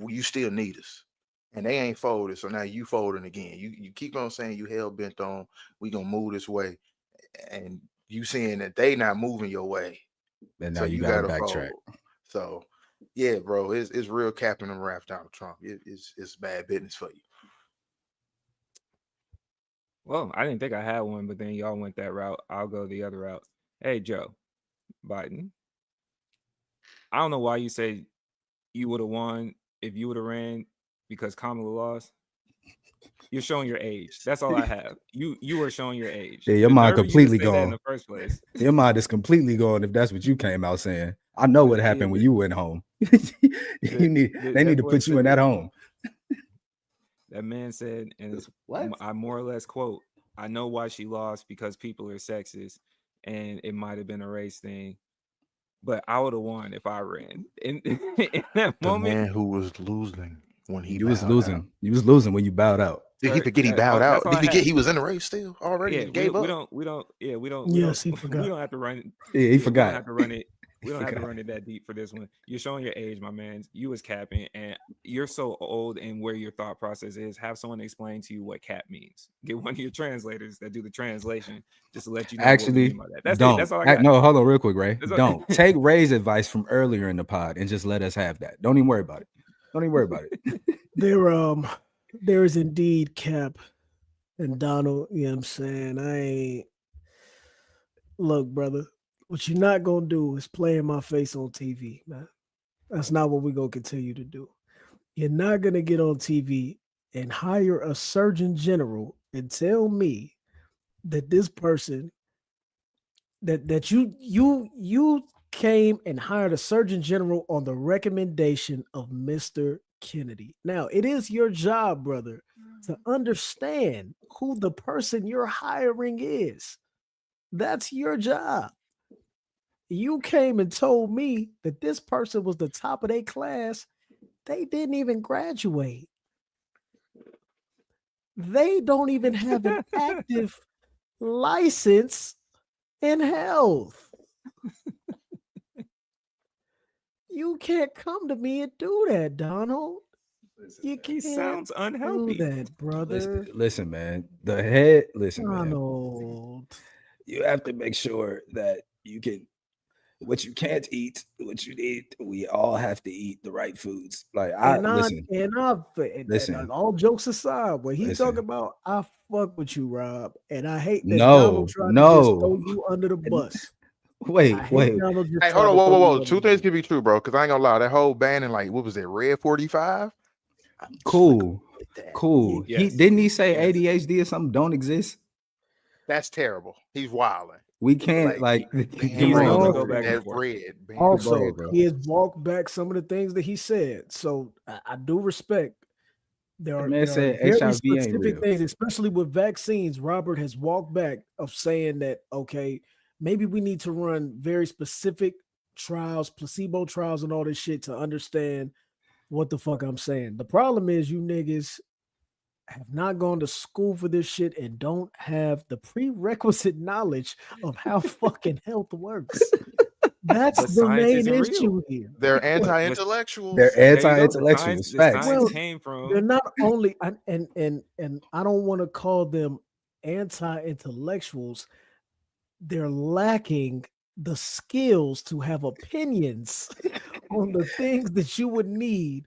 you still need us. And they ain't folded. So now you folding again. You keep on saying you hell bent on we gonna move this way. And you saying that they not moving your way. And now So you you gotta gotta backtrack. fold. So yeah, bro, it's real capping and rap Donald Trump. It's bad business for you. Well, I didn't think I had one, but then y'all went that route. I'll go the other route. Hey, Joe Biden. I don't know why you say you would have won if you would have ran because Kamala lost. You're showing your age. That's all I have. You are showing your age. Yeah, your The mind nerve of you to completely say that in gone. the first place. Your mind is completely gone if that's what you came out saying. I know what happened when you went home. They need that to boy put you in said- that home. That man said, and it's What? I more or less quote, I know why she lost because people are sexist and it might have been a race thing, but I would have won if I ran. In that The moment, man who was losing when he You was bowed out. losing. You was losing when you bowed out. Did he sir, forget he that's bowed all- that's out? all Did I he forget had. he was in the race still already? Yeah, He gave up. we don't Yes, he we forgot. don't have to run. Yeah, he We don't forgot. have to run it. He We don't have to forgot. run it that deep for this one. You're showing your age, my man. You was capping, and you're so old and where your thought process is. Have someone explain to you what cap means. Get one of your translators that do the translation just to let you know what we Actually, mean by that. That's don't. it. That's all I got. No, hold on real quick, Ray. That's all- Don't. Take Ray's advice from earlier in the pod and just let us have that. Don't even worry about it. Don't even worry about it. There is indeed cap and Donald, you know what I'm saying? I ain't look, brother, what you're not gonna do is play in my face on TV, man. That's not what we're gonna continue to do. You're not gonna get on TV and hire a surgeon general and tell me that this person that you came and hired a surgeon general on the recommendation of Mr. Kennedy. Now, it is your job, brother, to understand who the person you're hiring is. That's your job. You came and told me that this person was the top of their class. They didn't even graduate. They don't even have an active license in health. You can't come to me and do that, Donald. You He can't sounds do unhealthy. that, brother. Listen, man. The head, listen, man. Donald. You have to make sure that you can what you can't eat, what you need. We all have to eat the right foods. Like listen. All jokes aside, when he Listen. talk about I fuck with you, Rob, and I hate that No, Donald tried to just throw no. you under the bus. I Wait. hate Donald just Hey, tried hold on, to whoa, throw whoa, you whoa. under Two the things bus. can be true, bro. Because I ain't gonna lie, that whole banning, like, what was it, Red 45? Cool. that. Cool. He Yes. didn't he say Yes. ADHD or something don't exist? That's terrible. He's wilding. We can't Like, come He's on, known to bro. go back and that forth. red. Ban Also, bro. he has walked back some of the things that he said. So I do respect. There The are, man there are said very HIV ain't specific real. things, especially with vaccines. Robert has walked back of saying that, okay, maybe we need to run very specific trials, placebo trials, and all this shit to understand what the fuck I'm saying. The problem is you niggas have not gone to school for this shit and don't have the prerequisite knowledge of how fucking health works. That's But the science main isn't real. issue here. They're What? anti-intellectuals. They're There you go. The anti-intellectuals. science Facts. Well, came They're from not only and I don't want to call them anti-intellectuals. They're lacking the skills to have opinions on the things that you would need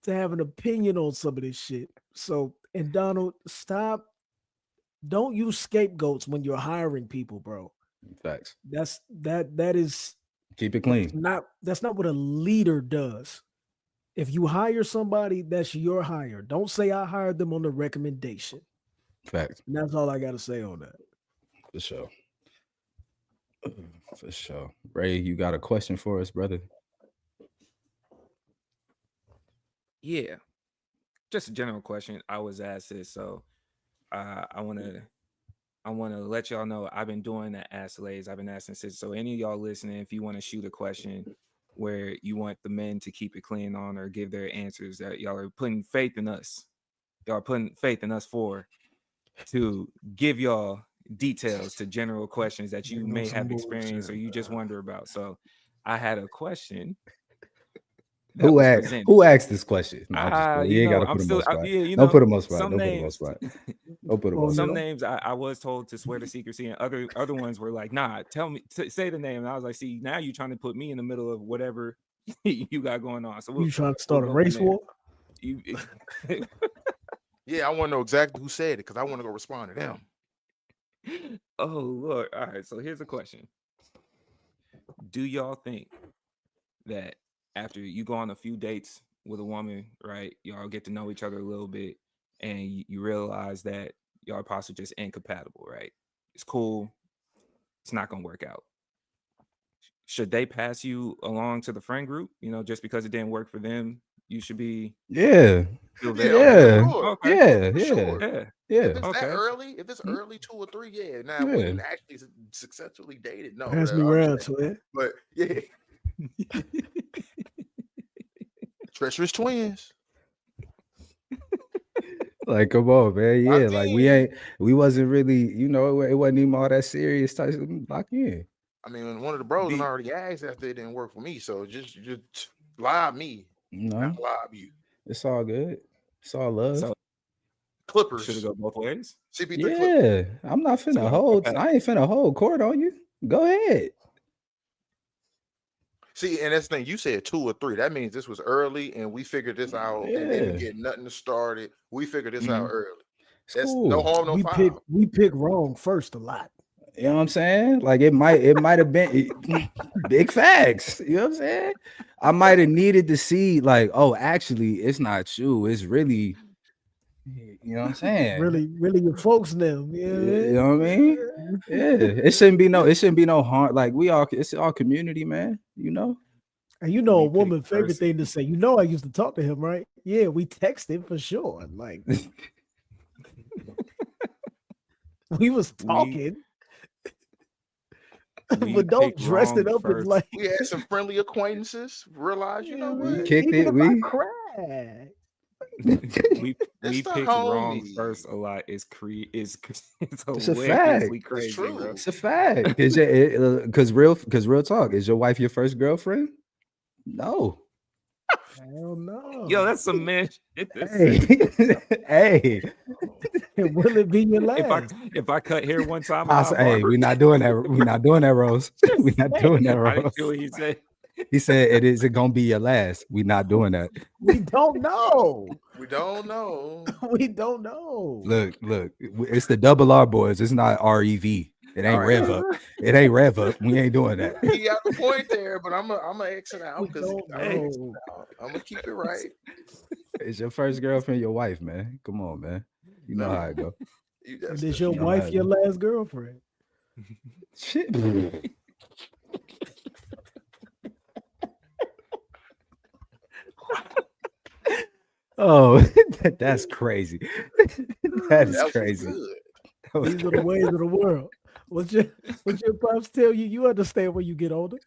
to have an opinion on some of this shit. So, and Donald, stop. Don't use scapegoats when you're hiring people, bro. Facts. That is Keep it clean. that's not what a leader does. If you hire somebody, that's your hire. Don't say I hired them on the recommendation. Facts. And that's all I got to say on that. For sure. For sure. Ray, you got a question for us, brother? yeah. Just a general question. I was asked this, so I want to let y'all know I've been doing that Ask Lays. I've been asking sis. So any of y'all listening, if you want to shoot a question, where you want the men to keep it clean on or give their answers that y'all are putting faith in us. Y'all are putting faith in us to give y'all details to general questions that you There go may some have experienced or bullshit. you just wonder about. So I had a question that was presented. Who asked this question? No, I'm just kidding. You You ain't know, gotta I'm put him still, on spot. yeah, you Don't know, put him on spot. some Don't put him on names, spot. Don't put him Oh, on some spot. names I was told to swear to secrecy, and other ones were like, nah, tell me, say the name. And I was like, see, now you're trying to put me in the middle of whatever you got going on. So You trying to start a go from race there. war? You, Yeah, I want to know exactly who said it because I want to go respond to them. oh Lord. All right, so here's a question. Do y'all think that after you go on a few dates with a woman, right, y'all get to know each other a little bit, and you realize that y'all are possibly just incompatible, right? It's cool, it's not gonna work out. Should they pass you along to the friend group? You know, just because it didn't work for them, you should be Yeah. feel Yeah, very Yeah. sure. okay. Yeah. For Yeah. sure. Yeah. Yeah. If it's that Okay. early, if it's early 2 or 3, yeah. Now we Yeah. can actually successfully dated. No, Pass I me around understand. to it. But yeah, treacherous twins. Like, come on, man. Yeah, Locked like in. we wasn't really, you know, it wasn't even all that serious. Type lock in. I mean, one of the bros and Be- already asked after it didn't work for me. So just live me, You know, not live you. it's all good. It's all love. so should it Clippers. go both ways? CP3 Clippers. Yeah, I'm not So finna hold. I ain't finna hold court on you. Go ahead. See, and that's the thing. You said 2 or 3. That means this was early, and we figured this out, and didn't Yeah, get nothing started. We figured this out Mhm. early. it's That's cool. no harm, no foul. We pick wrong first a lot. You know what I'm saying? Like it might have been big facts. You know what I'm saying? I might have needed to see, like, oh, actually, it's not you. It's really, you know what I'm saying? Really your folks now. Yeah. You know what I mean? Yeah, it shouldn't be no harm. Like it's all community, man. You know. And you know, We a woman' pick favorite person. thing to say, you know, I used to talk to him, right? Yeah, we texted for sure. Like we was talking, but don't pick dress it wrong up as first. like We had some friendly acquaintances. Realize, you know yeah, what? we kicked even it, if I we- cried. we It's the pick wrong homie. first a lot. It's it's It's a hilariously fact. crazy, true. bro. It's a fact. Because real talk. Is your wife your first girlfriend? No. Hell no. Yo, that's some man shit. Hey, hey. Will it be your last? If I cut hair one time, I I'm said, not hey, barber. we not doing that. We not doing that, Rose. We not doing that, I didn't Rose. feel what he said. He said, it gonna be your last? We not doing that. We don't know. We don't know. We don't know. Look, it's the double R boys. It's not REV. It ain't All right. Rev Up. It ain't Rev Up. We ain't doing that. He got a point there, but I'm gonna exit out We because don't know. I'm gonna keep it right. It's your first girlfriend, your wife, man. Come on, man. You know how it go. You, And that's is the- your you know wife how it your go. last girlfriend? Shit. Oh, that's crazy. That is that was crazy. good. That was These are the ways of the world. What your pops tell you? You understand when you get older.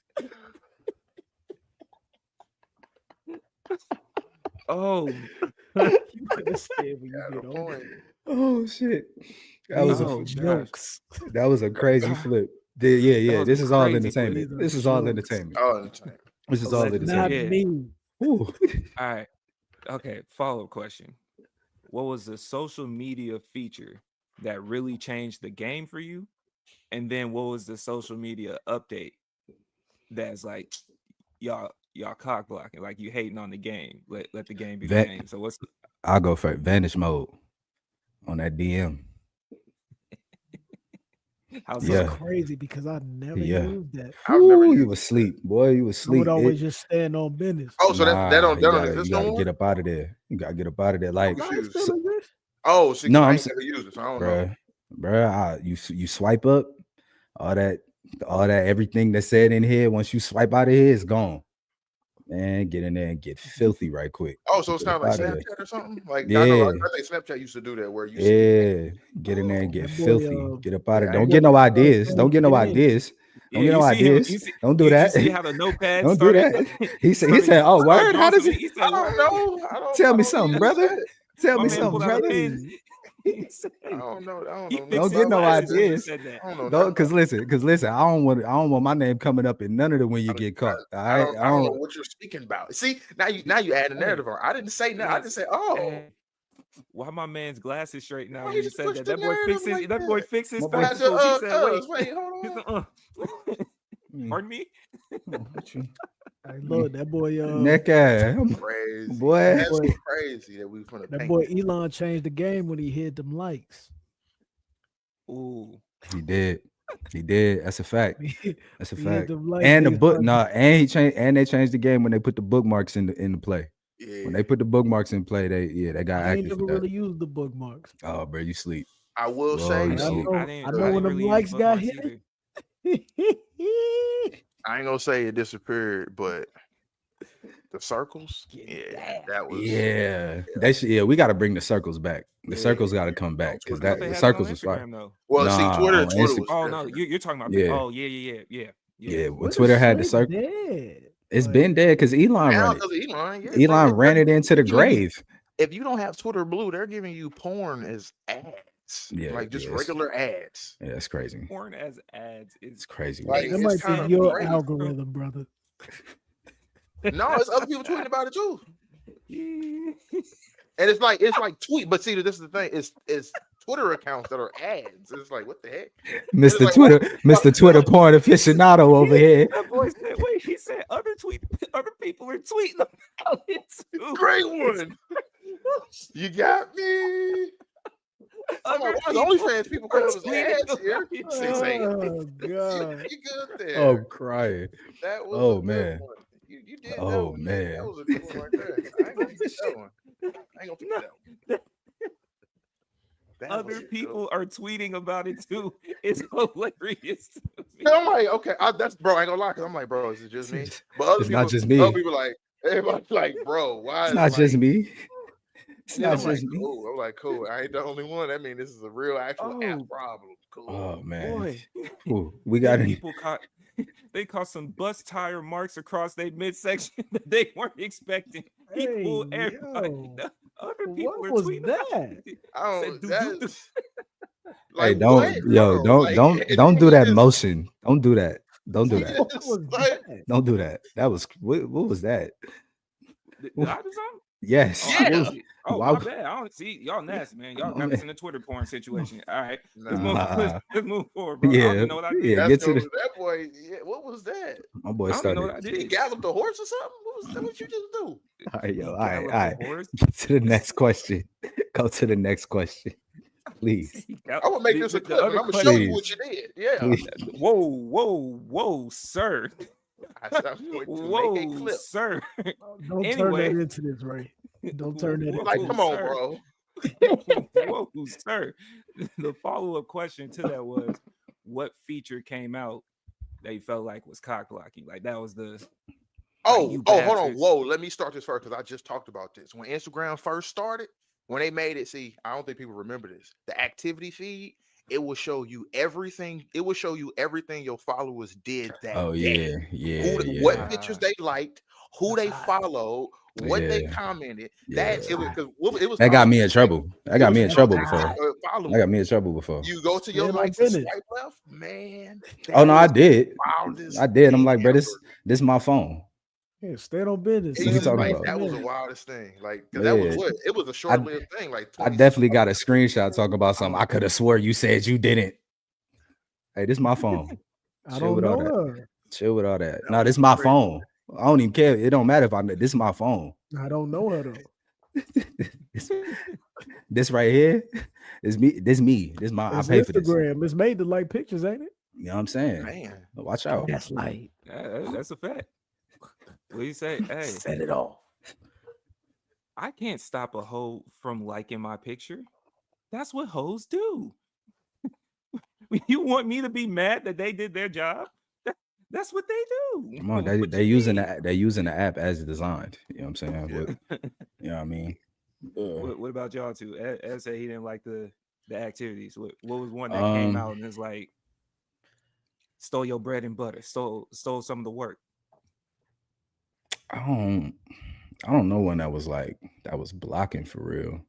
Oh, You understand when you Got a get older. point. Oh shit. That was These Oh, are gosh. jokes. that was a crazy flip. Yeah. was This a is all crazy entertainment. flip. This is all Jokes. entertainment. Oh, entertainment. This is all Allegedly. Not entertainment. Yeah. me. Ooh. All right. Okay. Follow-up question. What was the social media feature that really changed the game for you? And then what was the social media update that's like y'all cock blocking, like you hating on the game? Let the game be the That- game. So what's I'll go for vanish mode on that DM. how's It's Yeah. crazy because I never Yeah. used that. I've never Ooh, used you asleep, boy. You I asleep. would always just stand on business. Oh, so that don't you gotta, exist you no gotta more? get up out of there. You gotta get up out of there. Like, No, it confused. still exists. Oh, see, No, I I'm ain't sa- never used it, so I don't know. bruh, you swipe up, all that everything that's said in here. Once you swipe out of here, it's gone. Man, get in there and get filthy right quick. Oh, so it's Get kind up of like outta there. Snapchat or something? Like, I Yeah. think Snapchat used to do that where you see. Yeah, get in there and get That boy, filthy. Get up out yeah, of I Don't ain't get no boy, ideas. Don't get no yeah. ideas. Don't Yeah, get no you see him. ideas. You see, Don't do you that. see how the notepad Don't do started. that. He said, started "Oh, word. How drawing does something. it? He I said, don't "Word." know. I don't Tell me know something, what brother. said. Tell My me man something, pulled out a brother. pen. He said, I don't know. I don't he know. fixed Don't his get no glasses when he ideas. said that. I don't know. Don't, cause listen. I don't want my name coming up in none of the when you get caught. All I right, don't know what you're speaking about. See, now you add a narrative on. I didn't say no. I just said, why my man's glasses straight now? Why When you you just said push that, the that boy fixed his narrative like that? fixed his My boy- spectacles. He said, Wait, "Wait, hold on. pardon me." I love that boy. Neck ass. Crazy, Boy. That's Boy. crazy that we from the That boy Elon changed the game when he hit them likes. Ooh, He did. That's a fact. That's a He hit fact. them likes, And the niggas book, started- and he changed, and they changed the game when they put the bookmarks in the play. Yeah. When they put the bookmarks in play, they got I ain't active never with that. really used the bookmarks. Oh, bro, you sleep. I will Whoa, say, you I sleep. know, I I didn't know when them really use likes got bookmarks hit. either. I ain't gonna say it disappeared, but the circles, that was We got to bring the circles back. The circles got to come back because I thought they the had it on circles was fire. Instagram though. Well, Nah, see, Twitter on was. Oh no, different. you're talking about. Yeah. Oh yeah. When Twitter had the circle, it's been dead because Elon Now, ran it. 'cause Elon, yeah, Elon ran it into the grave. If you don't have Twitter Blue, they're giving you porn as ads, like just regular ads. Yeah, it's crazy. Porn as ads is crazy. Like, that it's might kind be of your crazy. algorithm, brother. No, it's other people tweeting about it too. And it's like tweet, but see, this is the thing. It's Twitter accounts that are ads. It's like, what the heck, Mr. like, Mr. Twitter porn aficionado over here. That boy said, "Wait," he said, "Other people are tweeting about it too." Great one. You got me. I'm like, why the OnlyFans people calling us ads here? Oh god, You good there? Oh, crying. That was Oh a good man. one. You did. Oh that man. That was a good one right there. I ain't gonna forget that one. I ain't gonna forget that one. Other people are tweeting about it too. It's hilarious. To me. I'm like, okay, that's bro. I ain't gonna lie, cause I'm like, bro, is it just me? But other It's people, not just me. Other people like, everybody's like, bro, why? It's not just me. It's Yeah, not I'm just like, me. cool. I'm like, cool. I ain't the only one. That means this is a real, actual app problem. Cool. Oh man. Boy, Ooh, we got people caught. They caught some bus tire marks across their midsection that they weren't expecting. People, everybody, other people what are was tweeting that? about it. I Said, don't. That's, Hey, like, what, bro? don't do that motion. Don't do that. Don't do that. What was like, that? Don't do that. That was what was that? Did I do something? Yes. Yeah. My bad. I don't see y'all nasty, man. Y'all got us in a Twitter porn situation. All right, let's move forward, bro. I don't even know what I did. Yeah, get to that boy. Yeah, what was that? my boy I don't even know started. what I He did. galloped a horse or something? What you just do? All right, yo. He All right. galloped All a right. horse. Get to the next question. Go to the next question, please. I would make this a clip. And I'm gonna show you what you did. Yeah. Please. Whoa, sir. I said I'm going to make a clip. Sir. Don't turn that into this, Ray. Don't turn that into Like, this. come on, bro. Whoa, sir. The follow-up question to that was, what feature came out that you felt like was cock blocking? Like that was the hold on. Whoa, let me start this first because I just talked about this. When Instagram first started, when they made it, see, I don't think people remember this. The activity feed, it will show you everything. It will show you everything your followers did that day. What pictures they liked, who they followed, what they commented. That got me in trouble. That got me in trouble before. You go to your likes and swipe left, man. Oh no, I did. I'm like, bro, this is my phone. Yeah, stay on business. That was the wildest thing. Like, because that was what it was a short-lived thing. Like, I definitely got a screenshot talking about something. I could have swore you said you didn't. Hey, this is my phone. I don't know her. Chill with all that. No, this is my phone. I don't even care. It don't matter if this is my phone. I don't know her though. This right here is me. This my. I pay for this. Instagram. It's made to like pictures, ain't it? You know what I'm saying? Man, watch out. That's light. That's a fact. What do you say? Hey, said it all. I can't stop a hoe from liking my picture. That's what hoes do. You want me to be mad that they did their job? That's what they do. Come on, What they you using mean? they using the app as designed. You know what I'm saying? Yeah. You know what I mean? What about y'all two? Ed said he didn't like the activities. What was one that came out and is like stole your bread and butter, stole some of the work? I don't know when that was blocking for real.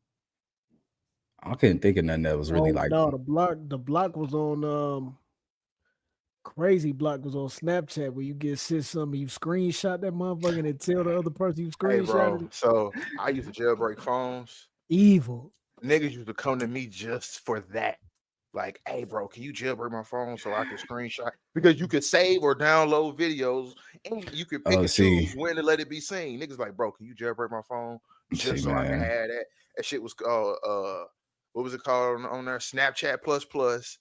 I couldn't think of nothing that was really like. No, the block was on crazy block was on Snapchat where you get sent something, you screenshot that motherfucker and then tell the other person you Hey, screenshotted bro. it. So I used to jailbreak phones. Evil. Niggas used to come to me just for that. Like, hey, bro, can you jailbreak my phone so I can screenshot? Because you could save or download videos and you could pick and choose when to let it be seen. Niggas like, bro, can you jailbreak my phone just so I can have that? That shit was called what was it called on there? Snapchat plus plus.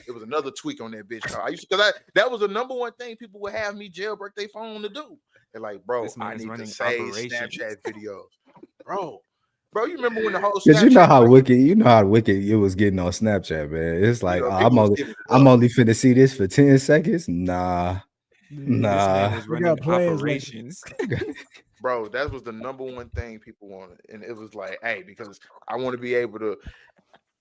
It was another tweak on that bitch called. I used to, because that was the number one thing people would have me jailbreak their phone to do. They're like, bro, I need to save Snapchat videos, bro. Bro, you remember when the whole because you know how wicked it was getting on Snapchat, man. It's like, I'm only finna see this for 10 seconds. Nah. This man was running operations. Bro, that was the number one thing people wanted. And it was like, hey, because I want to be able to,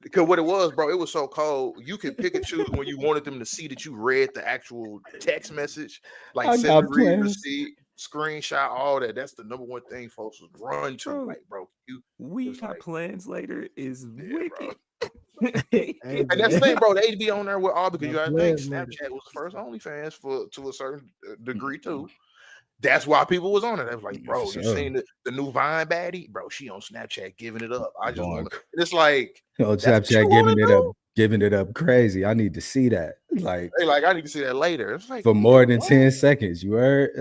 because what it was, bro, it was so cold. You could pick and choose when you wanted them to see that you read the actual text message, like send the read receipt, screenshot, all that. That's the number one thing folks would run to. Bro, like, bro, we got plans later is wicked. And that's the thing, bro. They'd be on there with all, because you gotta think Snapchat was the first OnlyFans to a certain degree too. That's why people was on it. They was like, bro, you seen the new Vine baddie? Bro, she on Snapchat giving it up. I just want to. It's like, Snapchat giving it up crazy. I need to see that. Like, I need to see that later. It's like, for more than 10 seconds. You heard?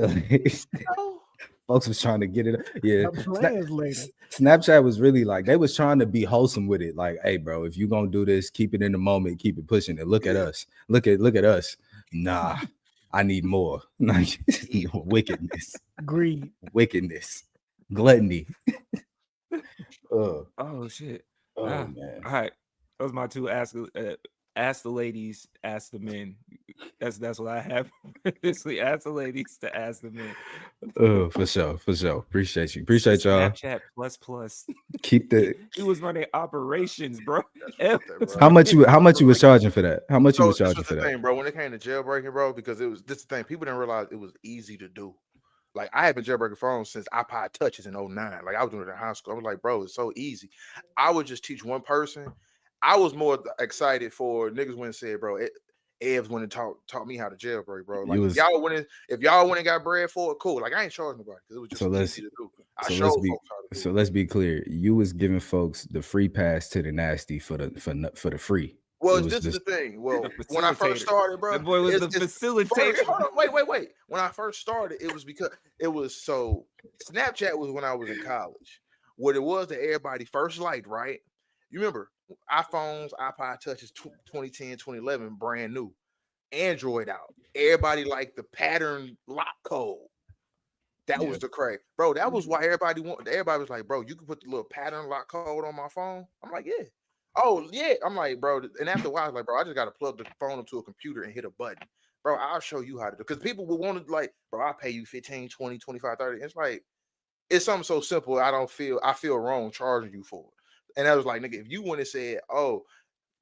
Folks was trying to get it. Yeah. Snapchat was really like, they was trying to be wholesome with it. Like, hey, bro, if you gonna do this, keep it in the moment, keep it pushing it. Look at us. Look at us. Nah, I need more. Wickedness. Greed. Wickedness. Gluttony. Oh shit. Oh man. All right. Those are my two ask the ladies, ask the men. That's what I have. Basically, ask the ladies to ask the men. Oh, for sure. Appreciate y'all. Snapchat plus. Keep the. He was running operations, bro. How much you was charging for that? How much you was charging for that? Thing, bro. When it came to jailbreaking, bro, because this the thing, people didn't realize it was easy to do. Like, I had been jailbreaking phones since iPod Touches in 09. Like, I was doing it in high school. I was like, bro, it's so easy. I would just teach one person. I was more excited for niggas when it said, bro, Evs went and taught me how to jailbreak, bro. Like, if y'all went and got bread for it, cool. Like, I ain't charging nobody because it was just easy to do. I showed folks how to do. So let's be clear. You was giving folks the free pass to the nasty for the free. Well, this is the thing. Well, when I first started, bro, the boy was the facilitator. Hold on, wait. When I first started, it was because Snapchat was when I was in college. What it was that everybody first liked, right? You remember iPhones, iPod Touches, 2010, 2011, brand new. Android out. Everybody liked the pattern lock code. That was the craze, bro. That was why everybody was like, bro, you can put the little pattern lock code on my phone. I'm like, yeah. Oh, yeah. I'm like, bro. And after a while, I was like, bro, I just got to plug the phone up to a computer and hit a button. Bro, I'll show you how to do it. Because people would want to, like, bro, I'll pay you 15, 20, 25, 30. It's like, it's something so simple. I feel wrong charging you for it. And I was like, nigga, if you went and said, oh,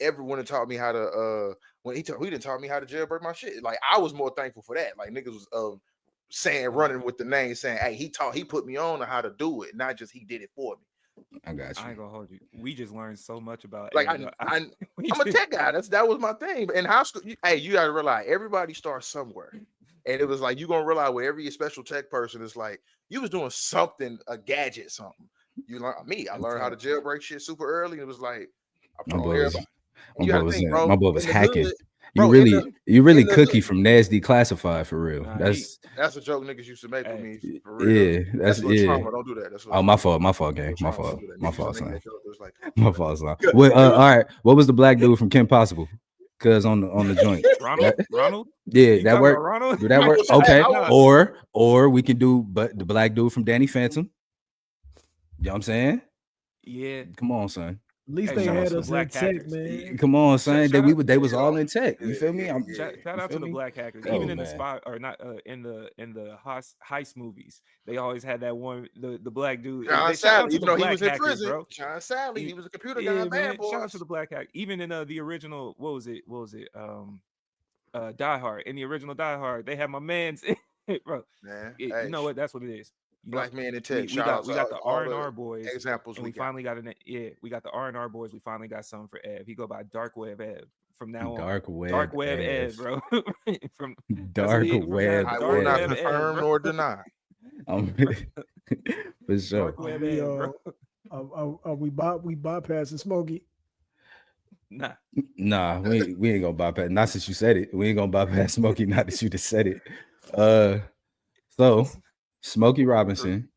everyone taught me how to, when he didn't taught me how to jailbreak my shit. Like, I was more thankful for that. Like, niggas was running with the name, saying, hey, he put me on how to do it, not just he did it for me. I got you. I ain't gonna hold you. We just learned so much about. Like, I'm a tech guy. That was my thing. In high school, you gotta realize everybody starts somewhere, and it was like you gonna realize with every special tech person, it's like you was doing something, a gadget, something. You learn I learned how to jailbreak shit super early, and it was like I put on everybody. My boy was hacking. You really cookie from Nasty Classified for real. That's a joke niggas used to make with me for real. Yeah, that's trauma. Don't do that. That's my fault, gang. My fault, son. My fault, son. All right. What was the black dude from Kim Possible? Cause on the joint. Ronald? Yeah, that work. Do that work? Okay. Or we can do the black dude from Danny Phantom. You know what I'm saying? Yeah. Come on, son. least Hey, they shout out had to the us black in tech, hackers. man. Come on, son. Shout out, They was all in tech. You feel me? Yeah. shout You out feel to the me? black hackers. Come Even on, in the man. spy or not in the heist movies, they always had that one the black dude. John They shout out Sally, to even the though he black was in hackers, prison, bro. John Sally, he was a computer guy, Yeah, bad man. boys. Shout out to the black hacker. Even in the original, what was it? Die Hard. In the original Die Hard, they had my man's bro. Man, You hey, know what? That's what it is. You know, black man in we tech. we Shout out got to we got the all R&R the boys, examples and we we got. finally got we got the R&R boys. We finally got something for Ev. He go by Dark Web Ev from now on. Dark Dark web Web Ev, Ev. bro. From that's Dark it. From now, web I Dark will not Web Ev. Ev, confirm bro. nor deny. For sure. Dark Web Ev, bro. We bypassing Smokie? Nah. Nah, we ain't gonna bypass. Not since you said it. We ain't gonna bypass Smokie. Not that you just said it. So Smokie Robinson.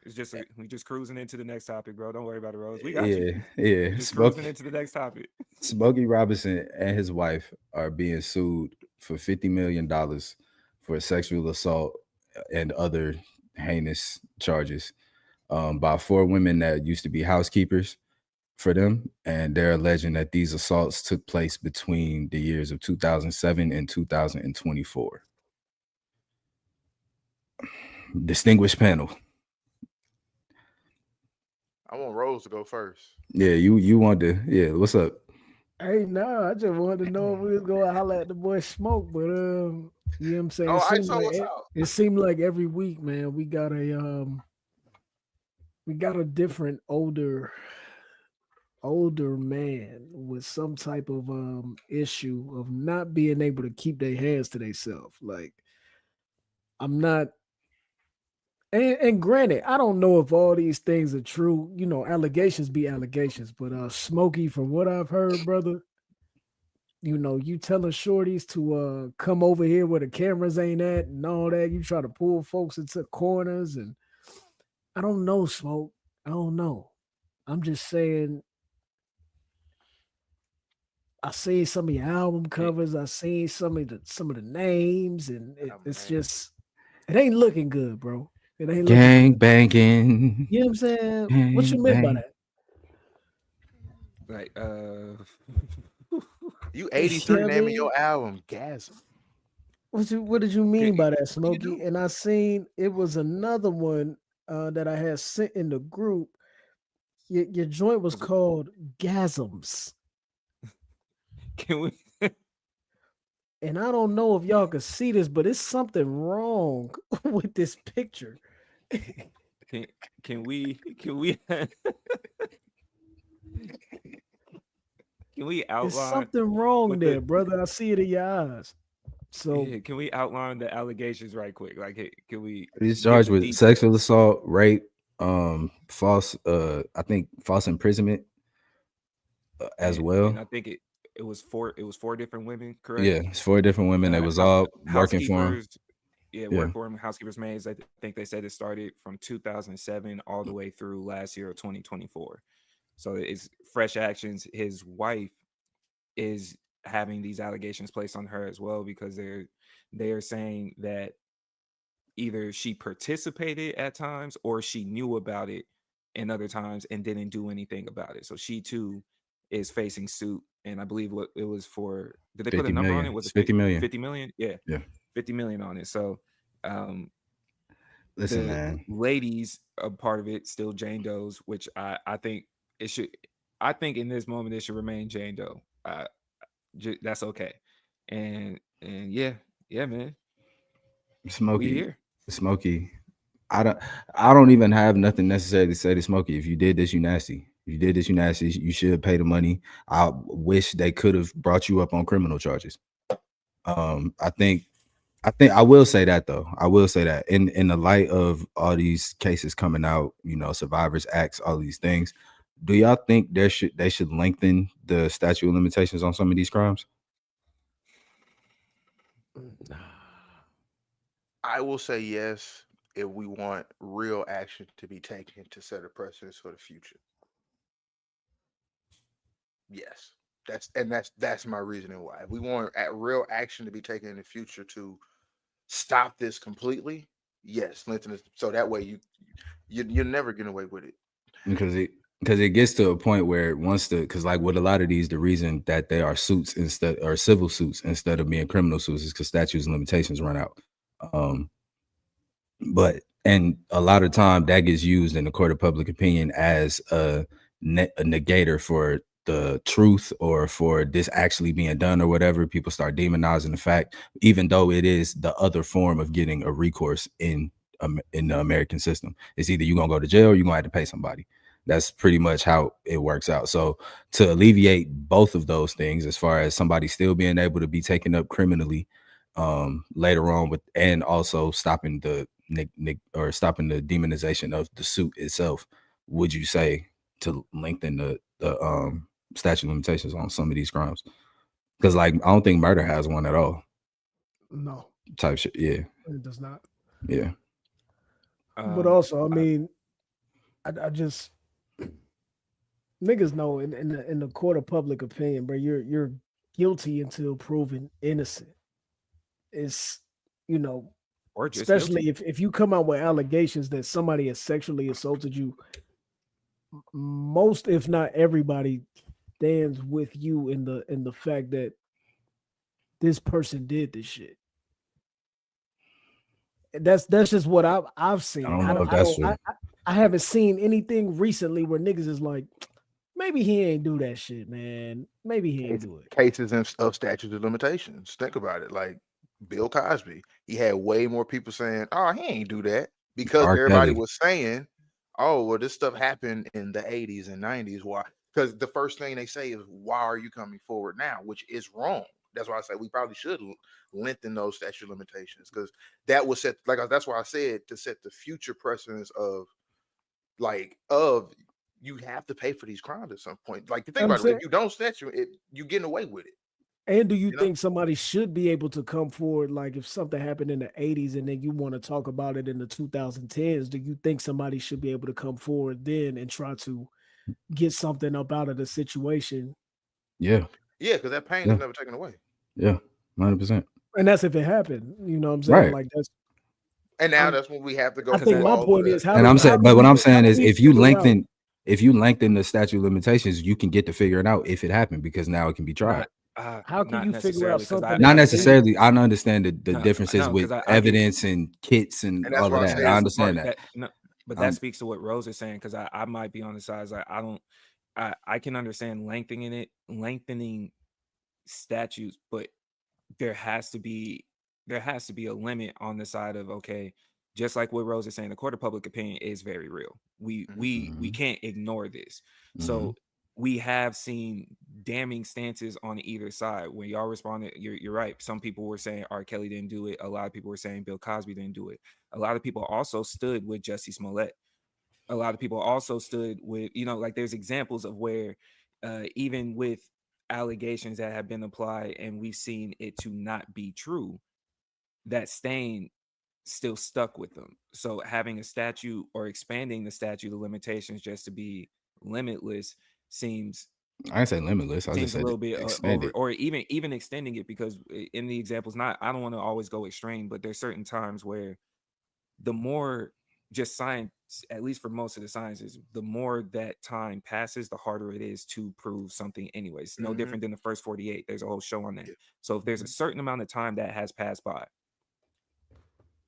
It's just we just cruising into the next topic, bro. Don't worry about it, Rose. We got you. Yeah. Just cruising into the next topic. Smokie Robinson and his wife are being sued for $50 million for sexual assault and other heinous charges by 4 women that used to be housekeepers for them, and they're alleging that these assaults took place between the years of 2007 and 2024. Distinguished panel. I want Rose to go first. Yeah, you want to. Yeah, what's up? Hey, no, I just wanted to know if we was going to holler at the boy Smoke, but you know what I'm saying? Oh, I seems saw like what's out. it seemed like every week, man, we got a different older man with some type of issue of not being able to keep their hands to themselves. Like, I'm not. And granted, I don't know if all these things are true. You know, allegations be allegations, but Smokie, from what I've heard, brother, you know, you telling shorties to come over here where the cameras ain't at and all that. You try to pull folks into corners, and I don't know, Smoke. I don't know. I'm just saying. I seen some of your album covers. I seen some of the names, and it's man. just it ain't looking good, bro. It ain't looking Gang good. banging. You know what I'm saying? Gang What you meant by bang. that? Like You You 83 know what I naming mean? your album Gasm. What did you mean by that, What do you Smokie? do? And I seen it was another one that I had sent in the group. Your joint was Was it- called Gasms. can we And I don't know if y'all can see this, but it's something wrong with this picture. can we can we There's outline something wrong what there, the brother. I see it in your eyes. So yeah, can we outline the allegations right quick? Like, can we He's give charged the with details? sexual assault, rape, false, I think false imprisonment as well. And I think it was 4 different women, correct? Yeah, it's 4 different women. They was all working for him. Housekeepers. Yeah, work for him. Housekeepers maids. I think they said it started from 2007 all the way through last year of 2024. So it's fresh actions. His wife is having these allegations placed on her as well because they're saying that either she participated at times or she knew about it in other times and didn't do anything about it. So she too is facing suit. And I believe what it was for, did they put a 50 number on million. it? Was It's it 50 million. 50 million? Yeah. Yeah. 50 million on it. So Listen, the man. ladies are part of it, still Jane Doe's, which I think it should. I think in this moment it should remain Jane Doe. That's okay. And yeah, man, we Smokie. here. Smokie. I don't even have nothing necessary to say to Smokie. If you did this, you nasty. If you did this, you nasty. You should pay the money. I wish they could have brought you up on criminal charges. I think I will say that though. I will say that in the light of all these cases coming out, you know, survivors acts, all these things. Do y'all think they should lengthen the statute of limitations on some of these crimes? I will say yes if we want real action to be taken to set a precedence for the future. Yes. That's my reasoning why. If we want real action to be taken in the future to stop this completely, yes, lengthen it so that way you're never getting away with it. Because because it gets to a point where because like with a lot of these, the reason that they are suits instead or civil suits instead of being criminal suits is because statutes and limitations run out. And a lot of time that gets used in the court of public opinion as a negator for the truth or for this actually being done or whatever. People start demonizing the fact, even though it is the other form of getting a recourse in the American system. It's either you're gonna go to jail or you're gonna have to pay somebody. That's pretty much how it works out. So to alleviate both of those things, as far as somebody still being able to be taken up criminally later on with, and also stopping the stopping the demonization of the suit itself, would you say to lengthen the statute of limitations on some of these crimes? Because like I don't think murder has one at all. No. Type shit. Yeah. It does not. Yeah. But also, I mean, I just niggas know in the court of public opinion, bro, you're guilty until proven innocent. It's, you know, Or just especially guilty. if you come out with allegations that somebody has sexually assaulted you, most if not everybody stands with you in the fact that this person did this shit. That's just what I've seen. I haven't seen anything recently where niggas is like, maybe he ain't do that shit, man. Maybe he ain't do it. Cases of statute of limitations. Think about it. Like Bill Cosby, he had way more people saying, "Oh, he ain't do that," because everybody was saying, "Oh, well, this stuff happened in the 80s and 90s." Why? Because the first thing they say is, "Why are you coming forward now?" Which is wrong. That's why I say we probably should lengthen those statute of limitations, because that was set. That's why I said to set the future precedence of you have to pay for these crimes at some point. Like, think about it. If you don't statute it, you're getting away with it. And do you think somebody should be able to come forward, like if something happened in the 80s and then you want to talk about it in the 2010s, do you think somebody should be able to come forward then and try to get something up out of the situation? Yeah. Yeah, because that pain is never taken away. Yeah, 100%. And that's if it happened. You know what I'm saying? Right. Like that's. And now that's when we have to go. I think my point is what I'm saying is if you lengthen the statute of limitations, you can get to figure it out if it happened, because now it can be tried. How can you figure out something? Not necessarily. I understand the differences with evidence and kits and all of that. I understand that. But that speaks to what Rose is saying, because I might be on the sides. Like I can understand lengthening statutes, but there has to be a limit on the side of, okay, just like what Rose is saying, the court of public opinion is very real. We can't ignore this. So we have seen damning stances on either side. When y'all responded, you're right. Some people were saying R. Kelly didn't do it. A lot of people were saying Bill Cosby didn't do it. A lot of people also stood with Jussie Smollett. A lot of people also stood with, like there's examples of where even with allegations that have been applied and we've seen it to not be true, that stain still stuck with them. So having a statute or expanding the statute of limitations just to be limitless seems, I didn't say limitless. I just said a little bit extended. or even extending it, because in the examples, I don't want to always go extreme, but there's certain times where the more just science, at least for most of the sciences, the more that time passes, the harder it is to prove something anyways. No different than the first 48. There's a whole show on that. So if there's a certain amount of time that has passed by,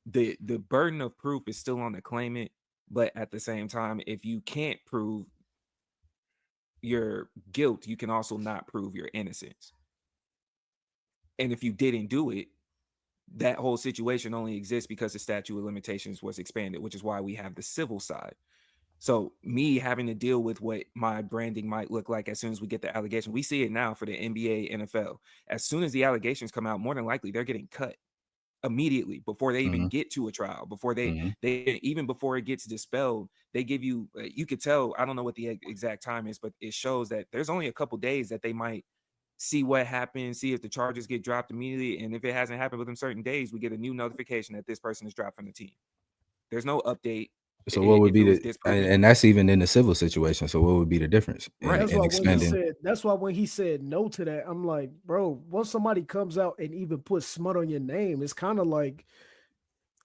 the burden of proof is still on the claimant, but at the same time, if you can't prove your guilt, you can also not prove your innocence. And if you didn't do it, that whole situation only exists because the statute of limitations was expanded, which is why we have the civil side. So me having to deal with what my branding might look like as soon as we get the allegation, we see it now for the NBA, NFL. As soon as the allegations come out, more than likely they're getting cut immediately before they even get to a trial, before they even before it gets dispelled, they give you, you could tell, I don't know what the exact time is, but it shows that there's only a couple days that they might see what happens, see if the charges get dropped immediately. And if it hasn't happened within certain days, we get a new notification that this person is dropped from the team. There's no update. So what would be and that's even in the civil situation. So what would be the difference? Right. That's why when he said no to that, I'm like, bro, once somebody comes out and even puts smut on your name, it's kind of like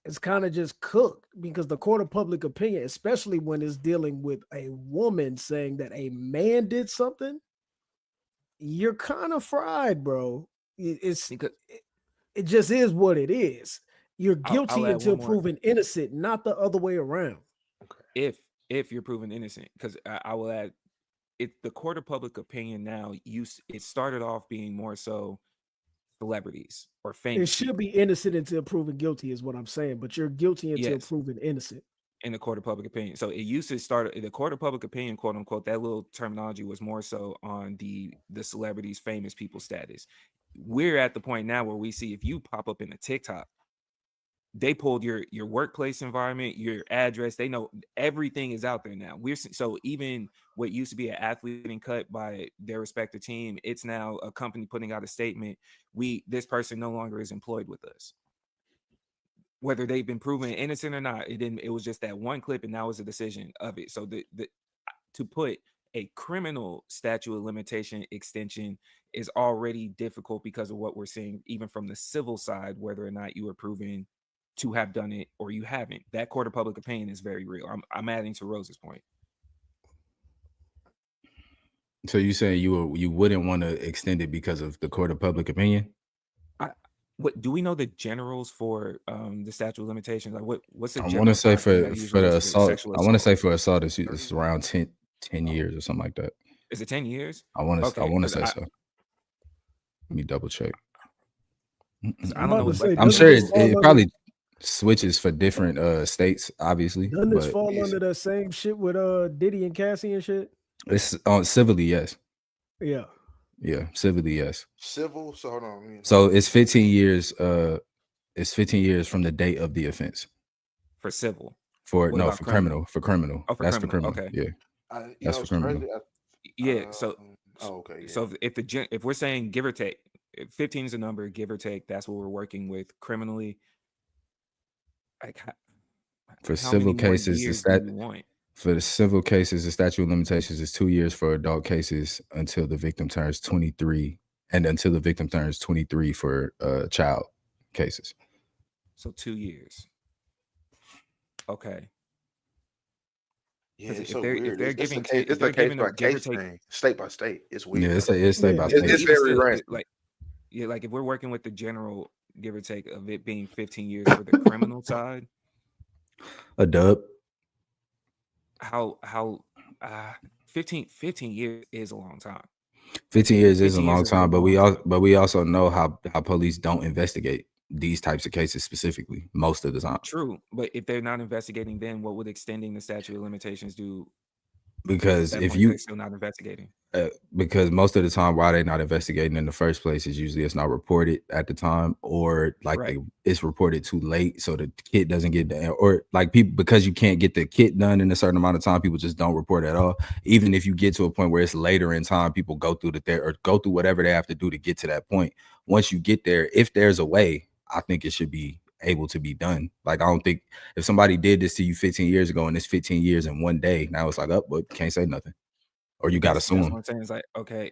it's kind of just cooked because the court of public opinion, especially when it's dealing with a woman saying that a man did something, you're kind of fried, bro. Because It just is what it is. You're I'll guilty add until one more. proven innocent, not the other way around. If you're proven innocent, because I will add, the court of public opinion now, it started off being more so celebrities or It famous should people be innocent until proven guilty, is what I'm saying. But you're guilty until yes proven innocent. in the court of public opinion. So it used to start the court of public opinion, quote unquote, that little terminology was more so on the celebrities, famous people status. We're at the point now where we see if you pop up in a TikTok, they pulled your workplace environment, your address. They know everything is out there now. So even what used to be an athlete getting cut by their respective team, it's now a company putting out a statement. This person no longer is employed with us. Whether they've been proven innocent or not, it was just that one clip, and that was a decision of it. So to put a criminal statute of limitation extension is already difficult because of what we're seeing, even from the civil side, whether or not you are proven to have done it or you haven't. That court of public opinion is very real. I'm adding to Rose's point. So you saying you wouldn't want to extend it because of the court of public opinion? What do we know the generals for the statute of limitations? Like what's the I want general to say time frame that for usually the is assault. sexual I want to assault? say for assault, it's around 10 years or something like that. Is it 10 years? I want to Okay, say so. Let me double check. I don't know. about to say, I'm doesn't sure this fall it under- probably switches for different states, obviously. Doesn't this But fall under that same shit with Diddy and Cassie and shit? it's on civilly, yes. Yeah. Yeah, civilly, yes. Civil. So hold on. So it's 15 years. It's 15 years from the date of the offense. For civil. For What no, about for criminal. For criminal. Oh, for That's criminal. for criminal. Okay. Yeah. You That's know, for it's criminal. crazy. Yeah. So okay. Yeah. So if we're saying give or take, 15 is a number, give or take, that's what we're working with criminally. Like For how civil many more cases, years do you want? for the civil cases, the statute of limitations is 2 years for adult cases until the victim turns 23, and until the victim turns 23 for child cases. So 2 years. Okay. Yeah, it's if so they're weird. it's It's a a case, if it's they're a case giving by them give or case take, thing, state by state. It's weird. Yeah, it's state by Yeah. state. It's even very still, random. like if we're working with the general give or take of it being 15 years for the criminal side, A dub. how 15 years is a long time. 15 years is a 15 years long is a time, but long we also know how police don't investigate these types of cases specifically most of the time. True, but if they're not investigating, then what would extending the statute of limitations do? Because At that if point, you they're still not investigating. because most of the time why they're not investigating in the first place is usually it's not reported at the time, or like Right. it's reported too late, so the kit doesn't get done, or like people, because you can't get the kit done in a certain amount of time, people just don't report at all. Even if you get to a point where it's later in time, people go through or go through whatever they have to do to get to that point. Once you get there, if there's a way, I think it should be able to be done. Like I don't think if somebody did this to you 15 years ago and it's 15 years in one day, now it's like, oh, but can't say nothing. Or you got to sue That's them. what I'm saying. It's like, okay,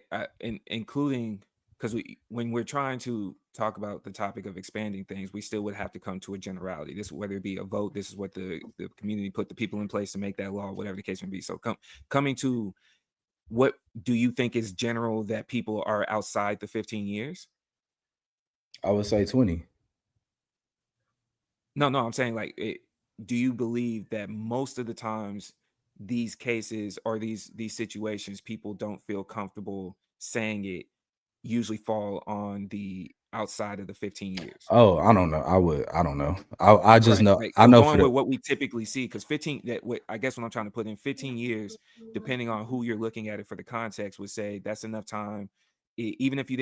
including because when we're trying to talk about the topic of expanding things, we still would have to come to a generality. This, whether it be a vote, this is what the community put the people in place to make that law, whatever the case may be. So coming to what do you think is general that people are outside the 15 years? I would say 20. No, I'm saying like, do you believe that most of the times these cases or these situations, people don't feel comfortable saying it, usually fall on the outside of the 15 years? Oh, I don't know. I don't know. I just Right. know. Like, I so know going with what we typically see, because 15, I guess what I'm trying to put in 15 years, depending on who you're looking at it for the context, would say that's enough time. Even if you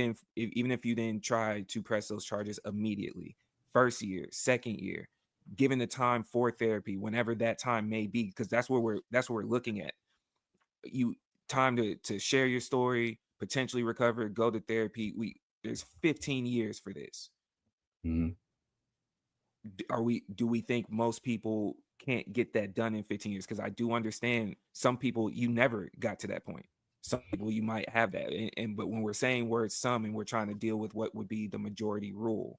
didn't try to press those charges immediately, first year, second year, given the time for therapy, whenever that time may be, because that's what we're looking at. You time to share your story, potentially recover, go to therapy. There's 15 years for this. Mhm. Do we think most people can't get that done in 15 years? Because I do understand some people, you never got to that point. Some people you might have that, but when we're saying some, and we're trying to deal with what would be the majority rule,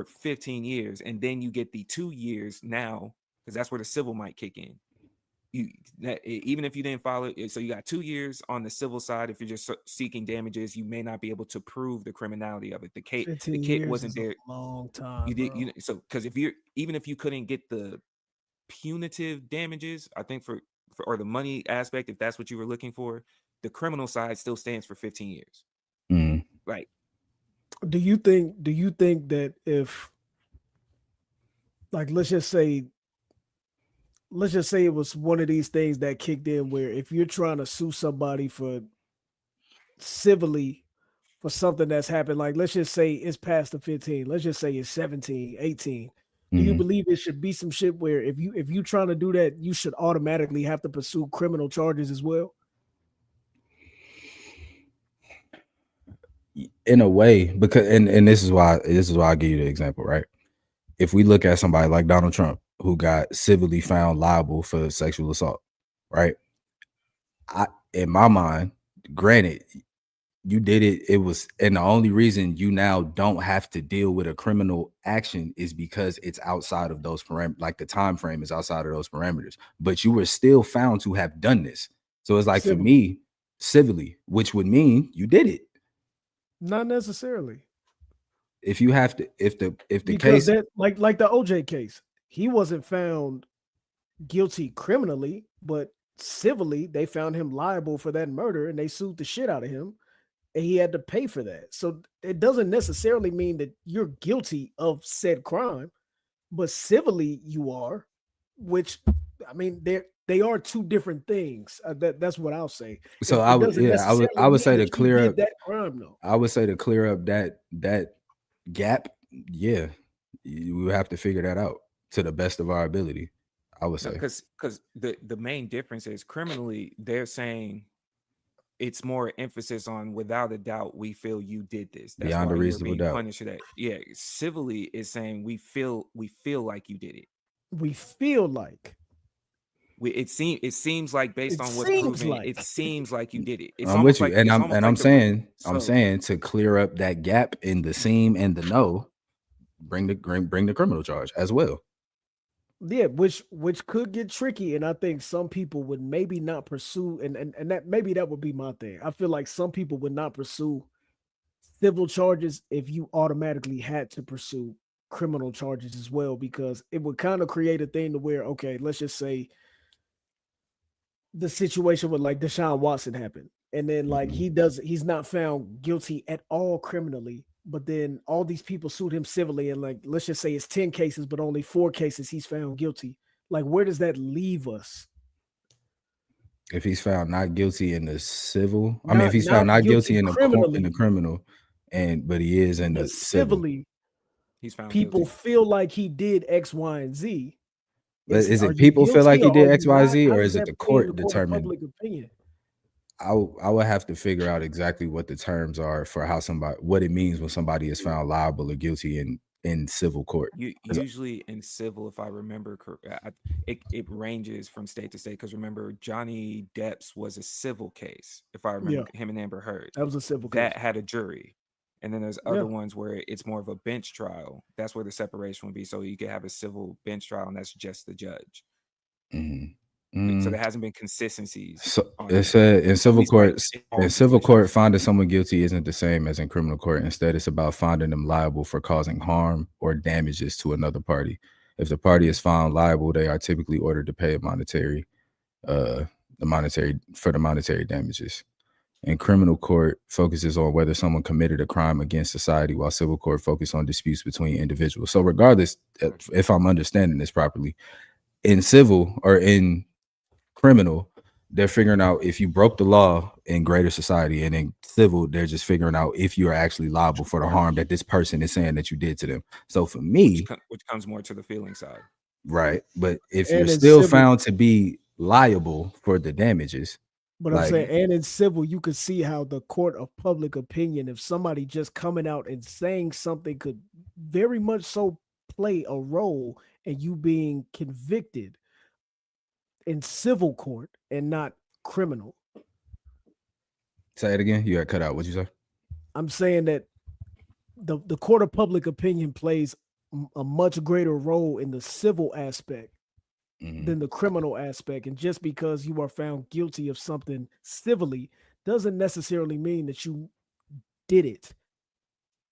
for 15 years, and then you get the 2 years now, because that's where the civil might kick in. Even if you didn't file it, so you got 2 years on the civil side. If you're just seeking damages, you may not be able to prove the criminality of it. The 15 kit years wasn't is there. a long time, You did, bro. so because even if you couldn't get the punitive damages, I think for or the money aspect, if that's what you were looking for, the criminal side still stands for 15 years. Mm. Like, Do you think that if, like, let's just say it was one of these things that kicked in where if you're trying to sue somebody for civilly for something that's happened, like let's just say it's past the 15, let's just say it's 17, 18. Do you Mhm. believe it should be some shit where if you trying to do that, you should automatically have to pursue criminal charges as well? In a way, because and this is why I give you the example, right? If we look at somebody like Donald Trump, who got civilly found liable for sexual assault, right? In my mind, granted, you did it. It was, and the only reason you now don't have to deal with a criminal action is because it's outside of those parameters. Like the time frame is outside of those parameters. But you were still found to have done this. So it's like, for Civilly. me, civilly, which would mean you did it. Not necessarily. If you have to, if the Because case, that like the OJ case, he wasn't found guilty criminally, but civilly they found him liable for that murder and they sued the shit out of him and he had to pay for that. So it doesn't necessarily mean that you're guilty of said crime, but civilly you are, which, I mean, they are two different things. That's what I'll say. so It doesn't necessarily I would mean say to that you clear did up, that crime, though. I would say to clear up that gap, yeah, you have to figure that out to the best of our ability, I would say. because the main difference is criminally, they're saying it's more emphasis on without a doubt we feel you did this. That's Beyond a why you're reasonable being doubt. punished for that. Yeah, civilly is saying we feel like you did it. We feel like. It seems like based It on what's seems proven, like. it seems like you did it. It's I'm with almost you, like and it's I'm almost and like I'm the saying so to clear up that gap in the seam and the no, bring the criminal charge as well. Yeah, which could get tricky, and I think some people would maybe not pursue, and that maybe that would be my thing. I feel like some people would not pursue civil charges if you automatically had to pursue criminal charges as well, because it would kind of create a thing to where, okay, let's just say the situation with like Deshaun Watson happened, and then like he's not found guilty at all criminally, but then all these people sued him civilly, and like let's just say it's 10 cases, but only 4 cases he's found guilty. Like, where does that leave us? If he's found not guilty in the civil, I mean, if he's found Not not guilty guilty in the criminally, criminal, but he is in the but civil. civilly, he's found people guilty. feel like he did X, Y, and Z. But is Are it you people feel like guilty he or are did X, you Y, not? Z, How or does is it that the play in the court court of determined? public opinion? I would have to figure out exactly what the terms are for what it means when somebody is found liable or guilty in civil court. Usually in civil, if I remember correctly, it ranges from state to state. Because remember, Johnny Depp's was a civil case. If I remember, him and Amber Heard, That was a civil that case. had a jury. And then there's other ones where it's more of a bench trial. That's where the separation would be. So you could have a civil bench trial, and that's just the judge. So there hasn't been consistencies. So it said in civil court, finding someone guilty isn't the same as in criminal court. Instead, it's about finding them liable for causing harm or damages to another party. If the party is found liable, they are typically ordered to pay monetary damages. And criminal court focuses on whether someone committed a crime against society, while civil court focuses on disputes between individuals. So regardless, if I'm understanding this properly, in civil or in criminal, they're figuring out if you broke the law in greater society, and in civil, they're just figuring out if you are actually liable for the harm that this person is saying that you did to them. So for me, which comes more to the feeling side, right? But if you're still found to be liable for the damages, but I'm saying, and in civil, you could see how the court of public opinion, if somebody just coming out and saying something, could very much so play a role in you being convicted in civil court and not criminal. Say it again. You got cut out. What'd you say? I'm saying that the court of public opinion plays a much greater role in the civil aspect Mhm. than the criminal aspect. And just because you are found guilty of something civilly doesn't necessarily mean that you did it.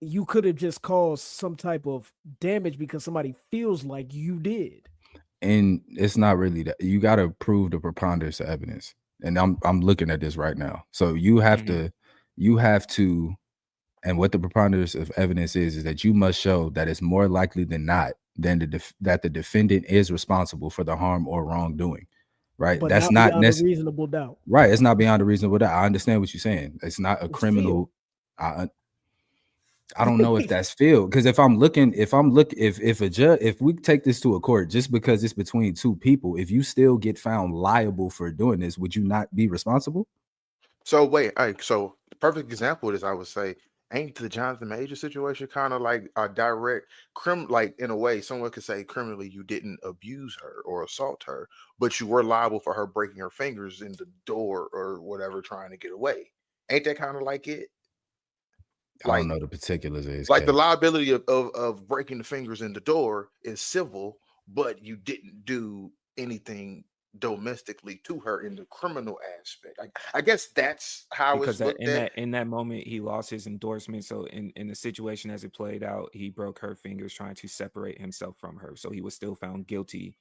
You could have just caused some type of damage because somebody feels like you did. And it's not really that. You got to prove the preponderance of evidence. And I'm looking at this right now. So you have to, and what the preponderance of evidence is that you must show that it's more likely than not that the defendant is responsible for the harm or wrongdoing. Right? But That's not not beyond a necessary. reasonable doubt. Right. It's not beyond a reasonable doubt. I understand what you're saying. It's not a It's criminal. I don't know if that's field, because if a judge, if we take this to a court just because it's between two people, if you still get found liable for doing this, would you not be responsible? So wait, so the perfect example of this, I would say, ain't the Jonathan Major situation kind of like a direct like in a way, someone could say criminally you didn't abuse her or assault her, but you were liable for her breaking her fingers in the door or whatever, trying to get away. Ain't that kind of like it? I don't Like, know the particulars of his like the case. liability of breaking the fingers in the door is civil, but you didn't do anything domestically to her in the criminal aspect. I guess that's how Because it's that looked at. in that moment he lost his endorsement. So in the situation as it played out, he broke her fingers trying to separate himself from her. So he was still found guilty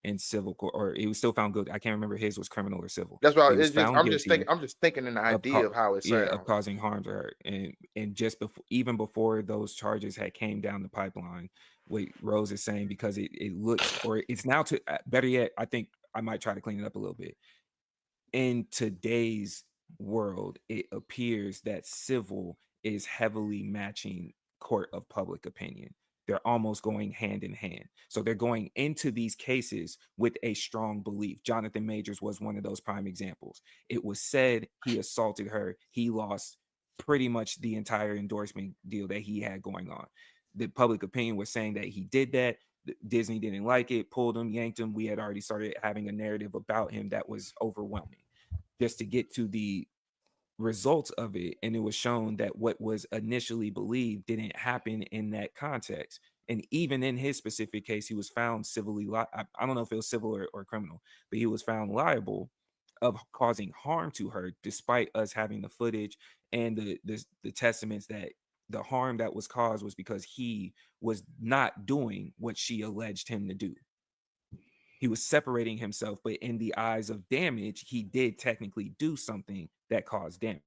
in civil court, or he was still found guilty. I can't remember his was criminal or civil. That's why He was it's just found guilty I'm just thinking an of idea of how it of sounds. causing harm to her, and just before, even before those charges had came down the pipeline, what Rose is saying, because it looks, or it's now to better yet, I think I might try to clean it up a little bit. In today's world, it appears that civil is heavily matching court of public opinion. They're almost going hand in hand. So they're going into these cases with a strong belief. Jonathan Majors was one of those prime examples. It was said he assaulted her. He lost pretty much the entire endorsement deal that he had going on. The public opinion was saying that he did that. Disney didn't like it, pulled him, yanked him. We had already started having a narrative about him that was overwhelming just to get to the results of it. And it was shown that what was initially believed didn't happen in that context. And even in his specific case, he was found civilly, I don't know if it was civil or criminal, but he was found liable of causing harm to her, despite us having the footage and the testaments that the harm that was caused was because he was not doing what she alleged him to do. He was separating himself, but in the eyes of damage, he did technically do something that caused damage.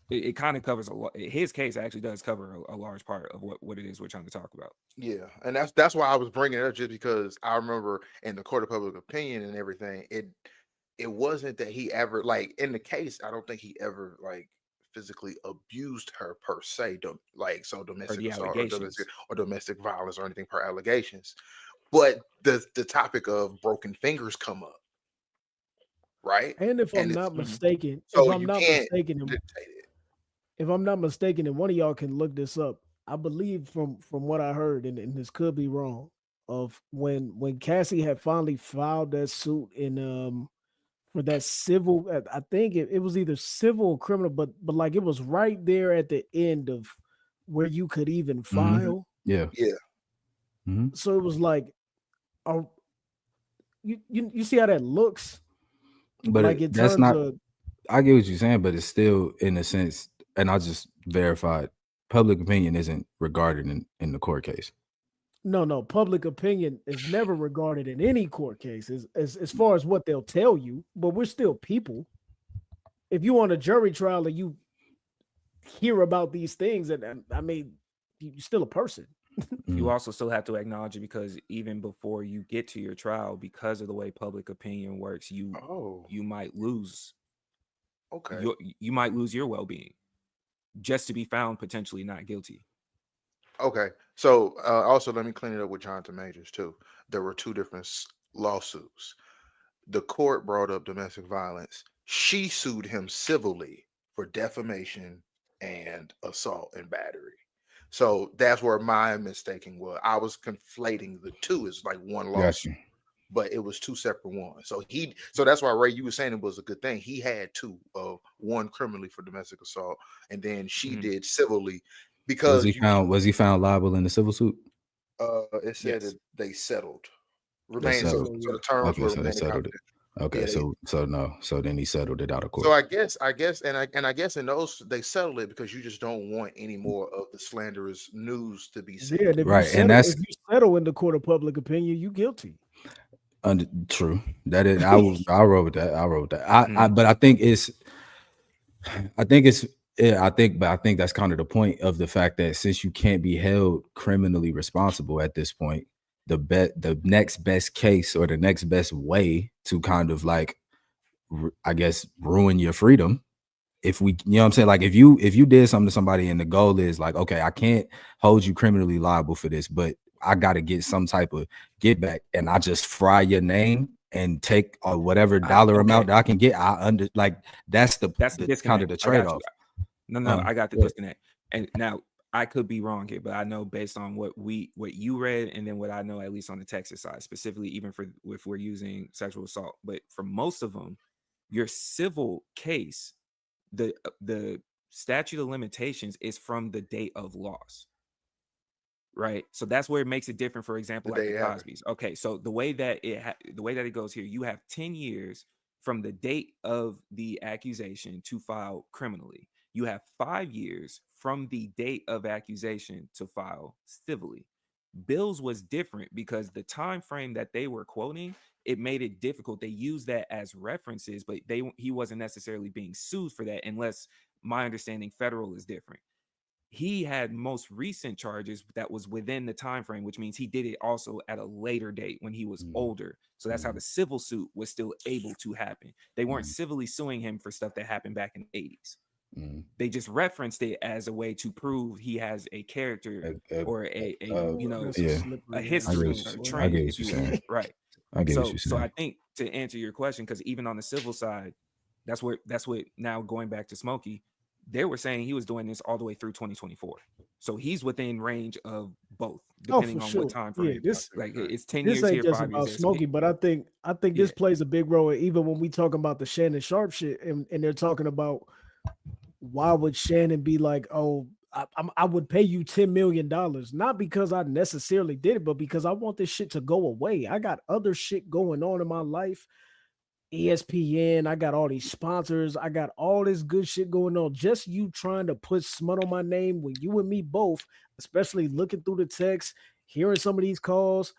It kind of covers a lot. His case actually does cover a large part of what it is we're trying to talk about. Yeah, and that's why I was bringing it up, just because I remember in the court of public opinion and everything, it wasn't that he ever, like in the case, I don't think he ever like physically abused her per se, like so Or domestic the assault allegations. or domestic violence or anything per allegations. But the topic of broken fingers come up, right? And if And I'm it's not mistaken, so you can't dictate it. if I'm not mistaken, and one of y'all can look this up, I believe from what I heard, and this could be wrong, of when Cassie had finally filed that suit in for that civil, I think it was either civil or criminal, but like it was right there at the end of where you could even file. Yeah. Yeah. So it was like, you see how that looks, But like in that's terms not. of, I get what you're saying, but it's still in a sense, and I just verified, public opinion isn't regarded in the court case. no, public opinion is never regarded in any court case as far as what they'll tell you, but we're still people. If you on a jury trial and you hear about these things, and I mean, you're still a person. You also still have to acknowledge it, because even before you get to your trial, because of the way public opinion works, you might lose. Okay. You might lose your well-being just to be found potentially not guilty. Okay. So also let me clean it up with Jonathan Majors too. There were two different lawsuits. The court brought up domestic violence. She sued him civilly for defamation and assault and battery. So that's where my mistaking was. I was conflating the two as like one lawsuit, but it was two separate ones. So that's why, Ray, you were saying it was a good thing. He had two, one criminally for domestic assault, and then she did civilly. Because was he found liable in the civil suit? It said Yes. that they settled. They Remain so, settled. Settled, so yeah. the terms Okay, were so they remaining settled it. confidential. Okay, Yeah, they, so no, so then he settled it out of so court. I guess, and I guess in those they settled it because you just don't want any more of the slanderous news to be seen. Yeah, and Right, and that's if you settle in the court of public opinion, you guilty. true. That is, I wrote that. I wrote that. But I think it's, yeah, but I think that's kind of the point of the fact that since you can't be held criminally responsible at this point, the next best case or the next best way to kind of like, I guess, ruin your freedom. If we, you know what I'm saying? Like if you did something to somebody and the goal is like, okay, I can't hold you criminally liable for this, but I got to get some type of get back, and I just fry your name and take whatever dollar amount that I can get. That's the kind disconnect. of the I got you. trade-off. No, I got the yeah. disconnect. And now I could be wrong here, but I know based on what you read and then what I know, at least on the Texas side, specifically, even for if we're using sexual assault, but for most of them, your civil case, the statute of limitations is from the date of loss. Right, so that's where it makes it different. For example, The like the day after. Cosbys. Okay, so the way that it goes here, you have 10 years from the date of the accusation to file criminally. You have 5 years from the date of accusation to file civilly. Bill's was different because the time frame that they were quoting, it made it difficult. They used that as references, but he wasn't necessarily being sued for that, unless my understanding federal is different. He had most recent charges that was within the time frame, which means he did it also at a later date when he was older. So that's how the civil suit was still able to happen. They weren't civilly suing him for stuff that happened back in the 80s. They just referenced it as a way to prove he has a character or a That's a slippery a history ass or slope. I trend, get what if you're you will. saying. Right. I get what you're So I saying. think to answer your question, because even on the civil side, that's what now going back to Smokie, they were saying he was doing this all the way through 2024. So he's within range of both, Oh, depending for on sure. what time Yeah, frame. this Like it's 10 this years ain't here, just 5 years about there. So Smokie, but I think Yeah. this plays a big role. Even when we talking about the Shannon Sharp shit, and they're talking about why would Shannon be like, oh, I would pay you $10 million, not because I necessarily did it, but because I want this shit to go away. I got other shit going on in my life. ESPN, I got all these sponsors, I got all this good shit going on. Just you trying to put smut on my name when you and me both, especially looking through the text, hearing some of these calls,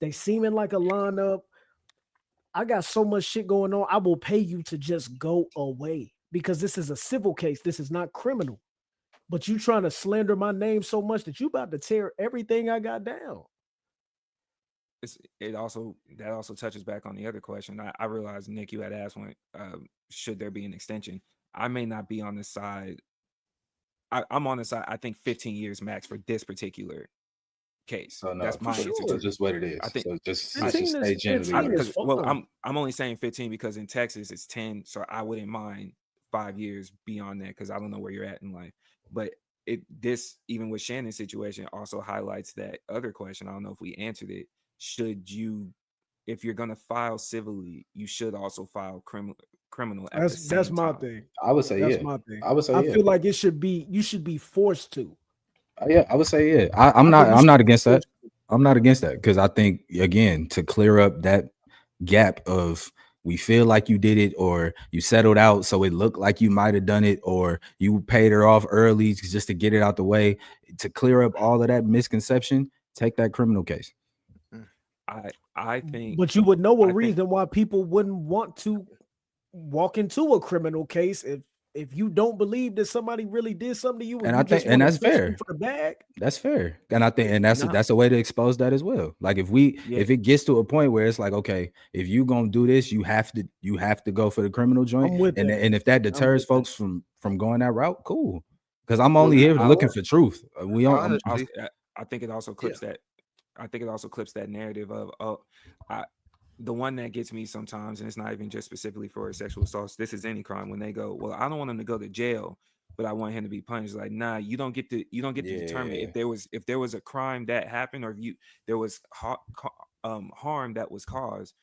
they seeming like a lineup. I got so much shit going on. I will pay you to just go away because this is a civil case. This is not criminal. But you trying to slander my name so much that you about to tear everything I got down. that also touches back on the other question. I realized, Nick, you had asked when should there be an extension. I may not be on the side. I'm on the side. I think 15 years max for this particular case. So no, That's my answer sure. to so it. just what it is. I think So just 15 stay is generally 15 right. is well, fine. I'm only saying 15 because in Texas it's 10, so I wouldn't mind 5 years beyond that because I don't know where you're at in life. But this even with Shannon's situation also highlights that other question. I don't know if we answered it. Should you, if you're gonna file civilly, you should also file criminal at the same That's my time. thing. I would say That's yeah. my thing. I would say I yeah. feel like you should be forced to. Yeah, I would say yeah. I'm I think you not should be against that. forced to. I'm not against that because I think again to clear up that gap of we feel like you did it or you settled out so it looked like you might have done it or you paid her off early just to get it out the way, to clear up all of that misconception, take that criminal case. I think, But you would know a I think reason why people wouldn't want to walk into a criminal case if you don't believe that somebody really did something to you and And you I think just want to that's fish fair. for the bag. That's fair. And I think and no, that's a way to expose that as well. Like if it gets to a point where it's like, okay, if you gonna do this, you have to go for the criminal joint. I'm with that. And if that I'm deters with folks from going that route, cool. Because I'm Well, only here I- looking for truth. We don't honestly, I think it also clips that. I think it also clips that narrative of the one that gets me sometimes, and it's not even just specifically for sexual assaults. This is any crime. When they go, well, I don't want him to go to jail, but I want him to be punished. Like, nah, you don't get to determine Yeah. if there was a crime that happened or if there was harm that was caused.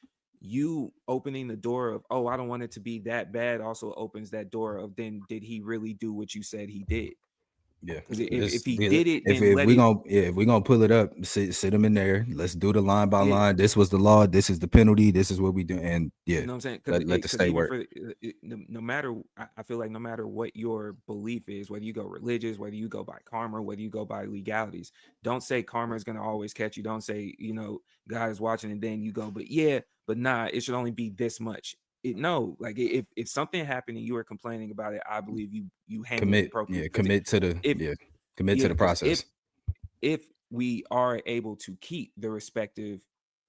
You opening the door of, oh, I don't want it to be that bad, also opens that door of then did he really do what you said he did? Yeah. Because if Just he do it. did it, If then let we it. gonna if we gonna pull it up, sit them in there. Let's do the line by Yeah. line. This was the law. This is the penalty. This is what we do. And yeah, You know what I'm saying? let the Because state even work. for no matter, I feel like no matter what your belief is, whether you go religious, whether you go by karma, whether you go by legalities, don't say karma is gonna always catch you. Don't say God is watching, and then you go, but nah, it should only be this much. No, like if something happened and you were complaining about it, I believe you handle it Commit. appropriately. Yeah, commit to the commit to the Because process. if we are able to keep the respective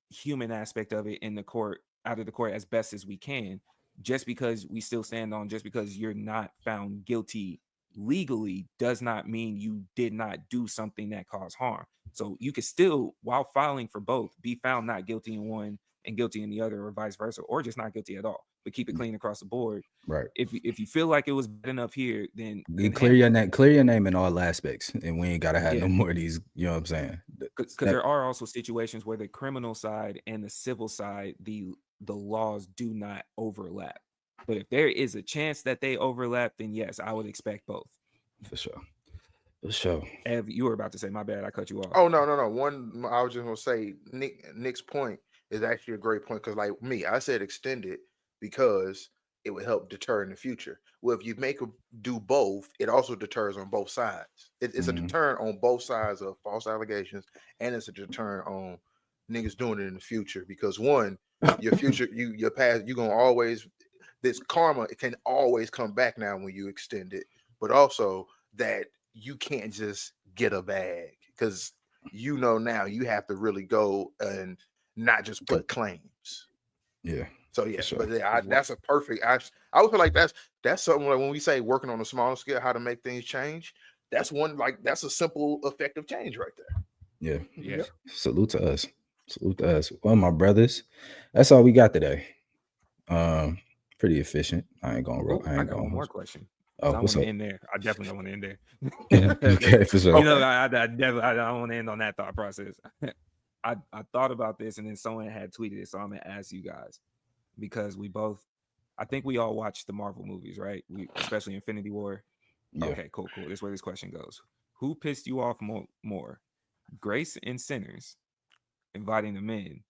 human aspect of it in the court, out of the court as best as we can, just because we still stand on, just because you're not found guilty legally does not mean you did not do something that caused harm. So you could still, while filing for both, be found not guilty in one and guilty in the other, or vice versa, or just not guilty at all, but keep it clean across the board. Right. If you feel like it was bad enough here, then Clear your name in all aspects, and we ain't gotta have no more of these. You know what I'm saying? Because there are also situations where the criminal side and the civil side, the laws do not overlap. But if there is a chance that they overlap, then yes, I would expect both. For sure. For sure. Ev, you were about to say, my bad, I cut you off. Oh no. One, I was just gonna say Nick's point is actually a great point, because like me, I said extend it because it would help deter in the future. Well, if you make them do both, it also deters on both sides. It's a deterrent on both sides of false allegations, and it's a deterrent on niggas doing it in the future. Because one, your future, your past, you're gonna always, this karma, it can always come back now when you extend it, but also that you can't just get a bag, because now you have to really go and not just put claims. Yeah. So yeah, sure. but that's a perfect. I would feel like that's something like when we say working on a smaller scale, how to make things change. That's one, like that's a simple, effective change right there. Yeah. Salute to us. Well, my brothers, that's all we got today. Pretty efficient. I ain't gonna. I got one more question. Oh, I what's want up? to end there. I definitely don't want to end there. Okay, for sure. I definitely I don't want to end on that thought process. I thought about this, and then someone had tweeted it, so I'm gonna ask you guys, because I think we all watched the Marvel movies, right? Especially Infinity War. Yeah. Okay, cool. This is where this question goes. Who pissed you off more? Grace and Sinners inviting them in,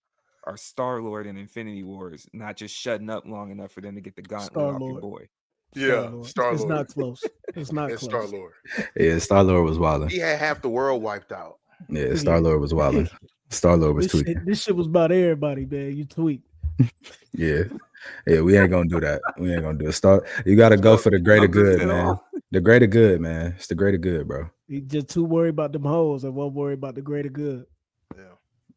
or Star-Lord in Infinity Wars not just shutting up long enough for them to get the gauntlet off your boy? Star-Lord. Star-Lord. It's not close. It's not It's close. Star-Lord. Yeah, Star-Lord was wilding. He had half the world wiped out. Yeah, Star-Lord was wilding. Star-Lord was tweaking. This shit was about everybody, man. You tweak. Yeah, we ain't gonna do that. We ain't gonna do it. You gotta go for the greater good, man. The greater good, man. It's the greater good, bro. He just too worried about them hoes and won't worry about the greater good. Yeah.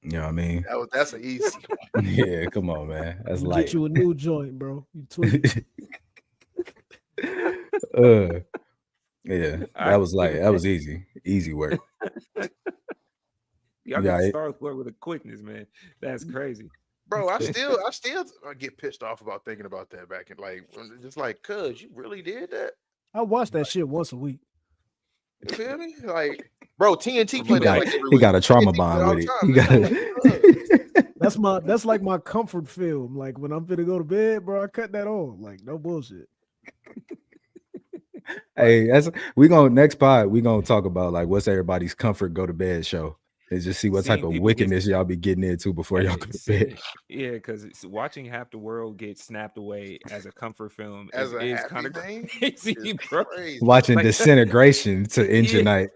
You know what I mean? That's an easy one. Yeah, come on, man. That's light. Get you a new joint, bro. You tweak. Yeah, that was light. That was easy. Easy work. Y'all got Star-Lord with a quickness, man. That's crazy. Bro, I still get pissed off about thinking about that back in, like, just like, cuz you really did that. I watch that shit once a week. You feel me? Like, bro, TNT played that like every week. He got a trauma bond with it. That's like my comfort film. Like when I'm finna go to bed, bro, I cut that on. Like no bullshit. Hey, next pod, we gonna talk about like what's everybody's comfort go to bed show. And just see what type of wickedness y'all be getting into before y'all go to bed. Yeah, because watching half the world get snapped away as a comfort film is kind of crazy, bro. Watching disintegration to end your night.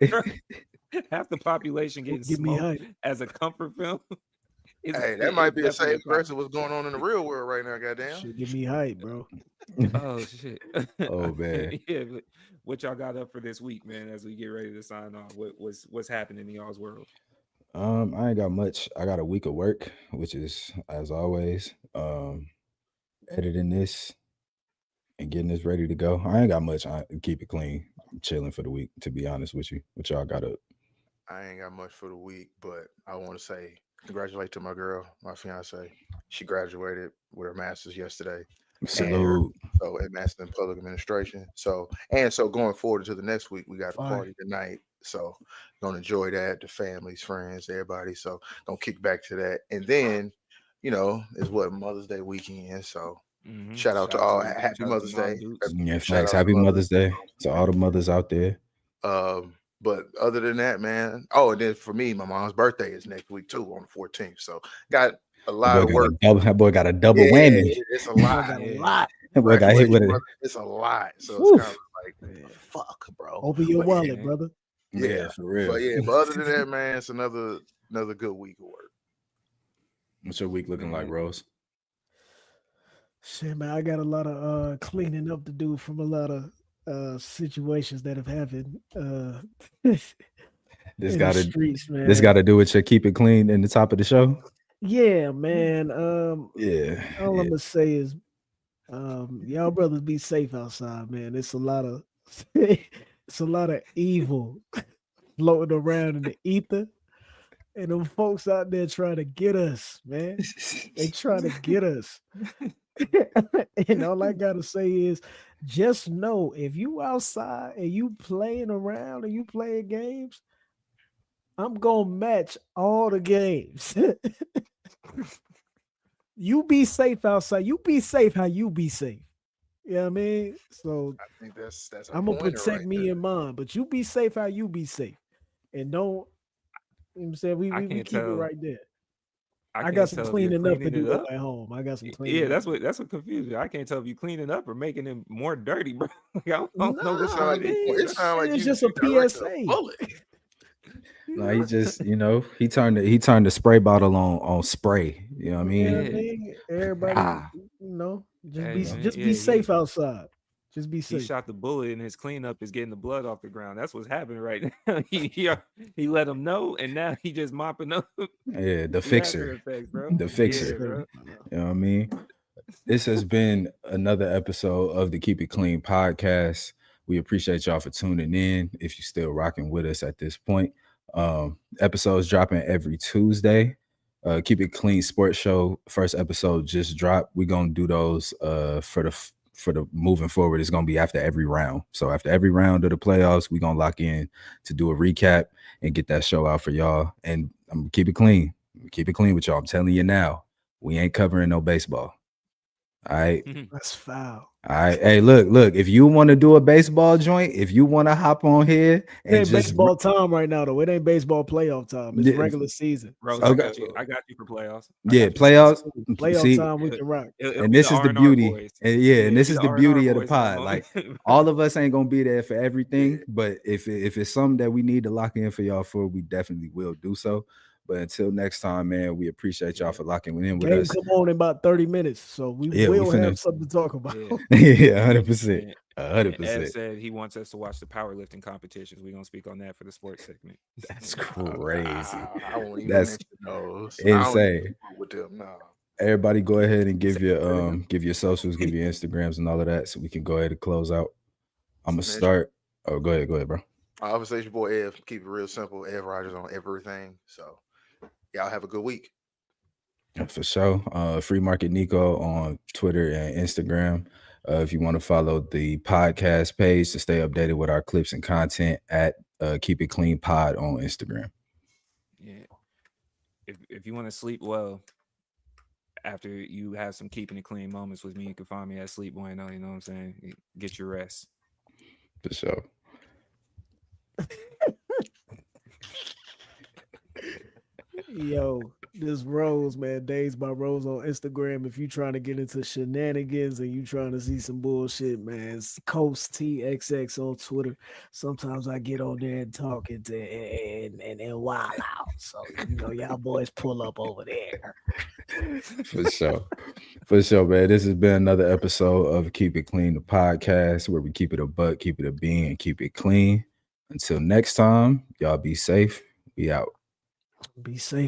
Half the population getting smoked as a comfort film. Hey, that might be the same person what's going on in the real world right now, goddamn. Should give me hype, bro. Oh shit. Oh man. Yeah, what y'all got up for this week, man, as we get ready to sign off? What's happening in y'all's world? I ain't got much. I got a week of work, which is as always, editing this and getting this ready to go. I ain't got much. I keep it clean. I'm chilling for the week, to be honest with you. What y'all got up? I ain't got much for the week, but I want to say congratulate to my girl, my fiance. She graduated with her master's yesterday. Salute. So at Master in Public Administration. So going forward to the next week, we got a party tonight. So gonna enjoy that, the families, friends, everybody. So gonna kick back to that. And then, is what Mother's Day weekend. So shout out to all. Happy Mother's Day. Yeah, thanks. Happy Mother's Day to all the mothers out there. But other than that, man. Oh, and then for me, my mom's birthday is next week too, on the 14th. So got a lot of work. That boy got a double Yeah, whammy. it's a I lot. got a Yeah. lot. That boy got hit with it. It's a lot. So Whew. it's kind of like, Yeah. fuck, bro. Open your But wallet, yeah. brother. Yeah, for real. But other than that, man, it's another good week of work. What's your week looking like, Man. Rose? Shit, man, I got a lot of cleaning up to do from a lot of situations that have happened. This in the got to streets, man. this got to do with your keep it clean in the top of the show. Yeah, man. Yeah, All I'm gonna say is, y'all brothers be safe outside, man. It's a lot of it's a lot of evil floating around in the ether. And them folks out there trying to get us, man. They trying to get us. And all I gotta say is just know if you outside and you playing around and you playing games, I'm gonna match all the games. You be safe outside. You be safe how you be safe. You know what I mean? So I think that's a I'm gonna pointer protect right me there. and mine, but you be safe how you be safe. And don't, you know what I'm saying? We can't keep it tell. right there. I can't got some tell if you're cleaning up to cleaning do it up. at home. I got some cleaning. Yeah, up. that's what confused me. I can't tell if you cleaning up or making it more dirty, bro. Like, I don't know which Nah, one it is. man, It sounds like it's you just a directed PSA. bullet. no, he just he turned the spray bottle on spray. You know what I You know mean? what I mean? Everybody, Ah. just Hey, be man, just yeah, be he- safe outside. Just be He safe. shot the bullet, and his cleanup is getting the blood off the ground. That's what's happening right now. He let him know, and now he just mopping up Yeah, the the after fixer. effects, bro. The fixer. Yeah, bro. You know what I mean? This has been another episode of the Keep It Clean podcast. We appreciate y'all for tuning in. If you're still rocking with us at this point, episodes dropping every Tuesday. Keep It Clean Sports Show first episode just dropped. We're gonna do those for the moving forward. It's gonna be after every round. So after every round of the playoffs, we're gonna lock in to do a recap and get that show out for y'all. And I'm gonna keep it clean. Keep it clean with y'all. I'm telling you now, we ain't covering no baseball. All right. That's foul. All right. Hey, look, if you want to do a baseball joint, if you want to hop on here It and ain't just baseball time right now, though. It ain't baseball playoff time. It's Yeah. regular season. Rose, Okay. I got you for playoffs. yeah, playoffs. Playoff See, time, we can rock. It'll and be this the is the R&R beauty. boys. And It'll this be is the R&R beauty of the boys for the pod. moment. Like all of us ain't gonna be there for everything, but if it's something that we need to lock in for y'all for, we definitely will do so. But until next time, man, we appreciate y'all for locking in with Game us. come on in about 30 minutes, so we Yeah, we will finna- have something to talk about. Yeah, 100%. And Ev 100%. said he wants us to watch the powerlifting competitions. We're gonna speak on that for the sports segment. That's crazy. I won't even That's mention those. insane. With them, no. Everybody go ahead and give your socials, give your Instagrams and all of that so we can go ahead and close out. I'm gonna start. Oh, go ahead, bro. Obviously, it's your boy Ev. Keep it real simple. Ev Rogers on everything. So y'all have a good week. For sure. Free Market Nico on Twitter and Instagram. If you want to follow the podcast page to stay updated with our clips and content at Keep It Clean Pod on Instagram. Yeah. If you want to sleep well after you have some keeping it clean moments with me, you can find me at Sleep Bueno. You know what I'm saying? Get your rest. For sure. Yo, this Rose, man, Days by Rose on Instagram. If you trying to get into shenanigans and you trying to see some bullshit, man, it's Coast TXX on Twitter. Sometimes I get on there and talk and wild out. So, y'all boys pull up over there. For sure, man. This has been another episode of Keep It Clean, the podcast, where we keep it a buck, keep it a bean, and keep it clean. Until next time, y'all be safe. We out. Be safe.